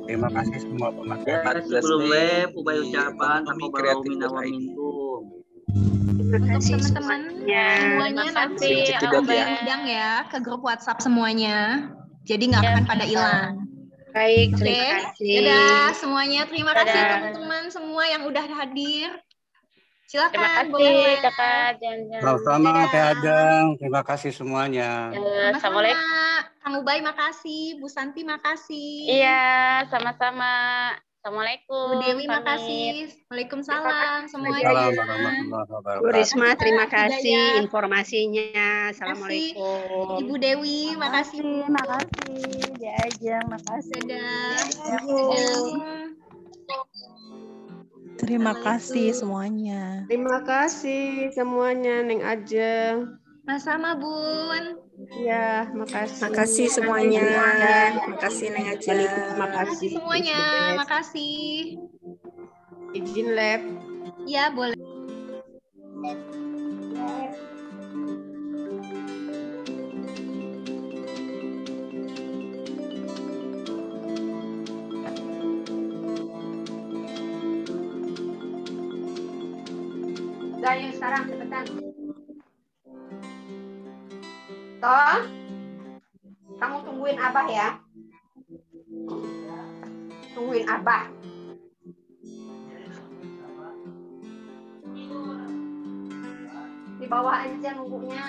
Terima kasih semua pemateri. 14 Sebelum Mei web, ubah ucapan, Ekonomi aku Kreatif minta dan ID. Untuk teman-teman semuanya nanti undang ya ke grup WhatsApp semuanya. Jadi nggak akan pada hilang. Baik, Oke, terima kasih. dadah semuanya. Terima kasih Dadah. teman-teman semua yang udah hadir. Terima Silakan, kasih boleh. Kakak Janjan. Sama-sama Teh Ajeng. Terima kasih semuanya. Assalamualaikum. Kang Ubay makasih, Bu Santi makasih. Iya, sama-sama. Assalamualaikum. Bu Dewi Pamit. makasih. Waalaikumsalam semuanya. Assalamualaikum warahmatullahi Bu wabarakatuh. Risma, terima Hidayat. kasih informasinya. Assalamualaikum. Ibu Dewi makasih. Makasih, Diajeng, makasih. Dadah. Terima kasih semuanya. Terima kasih semuanya, Neng Ajeng. Sama-sama, Bun. Ya, makasih. Makasih semuanya. Makasih Neng Ajeng. Makasih semuanya. Makasih. Izin lab. Ya, boleh. Enggak, yang sekarang cepetan. Toh, kamu tungguin Abah ya. Tungguin Abah. Di bawah aja nunggunya.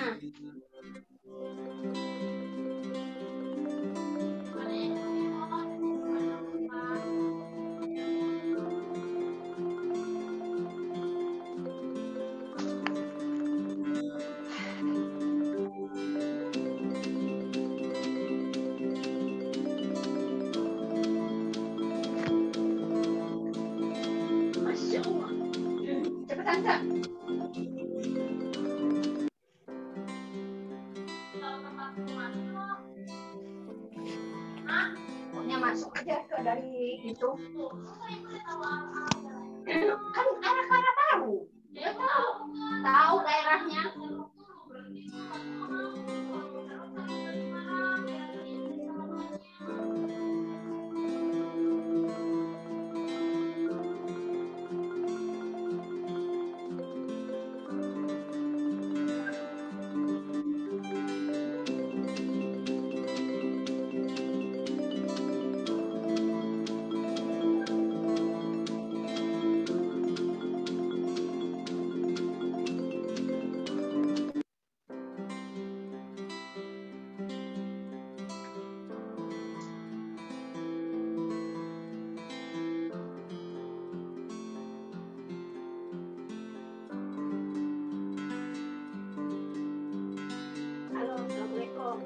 Masya Allah. Cepetan, Kak. Pokoknya masuk aja ke dari itu. Kan arah-arah tahu. Dia tahu daerahnya. Halo, Assalamualaikum.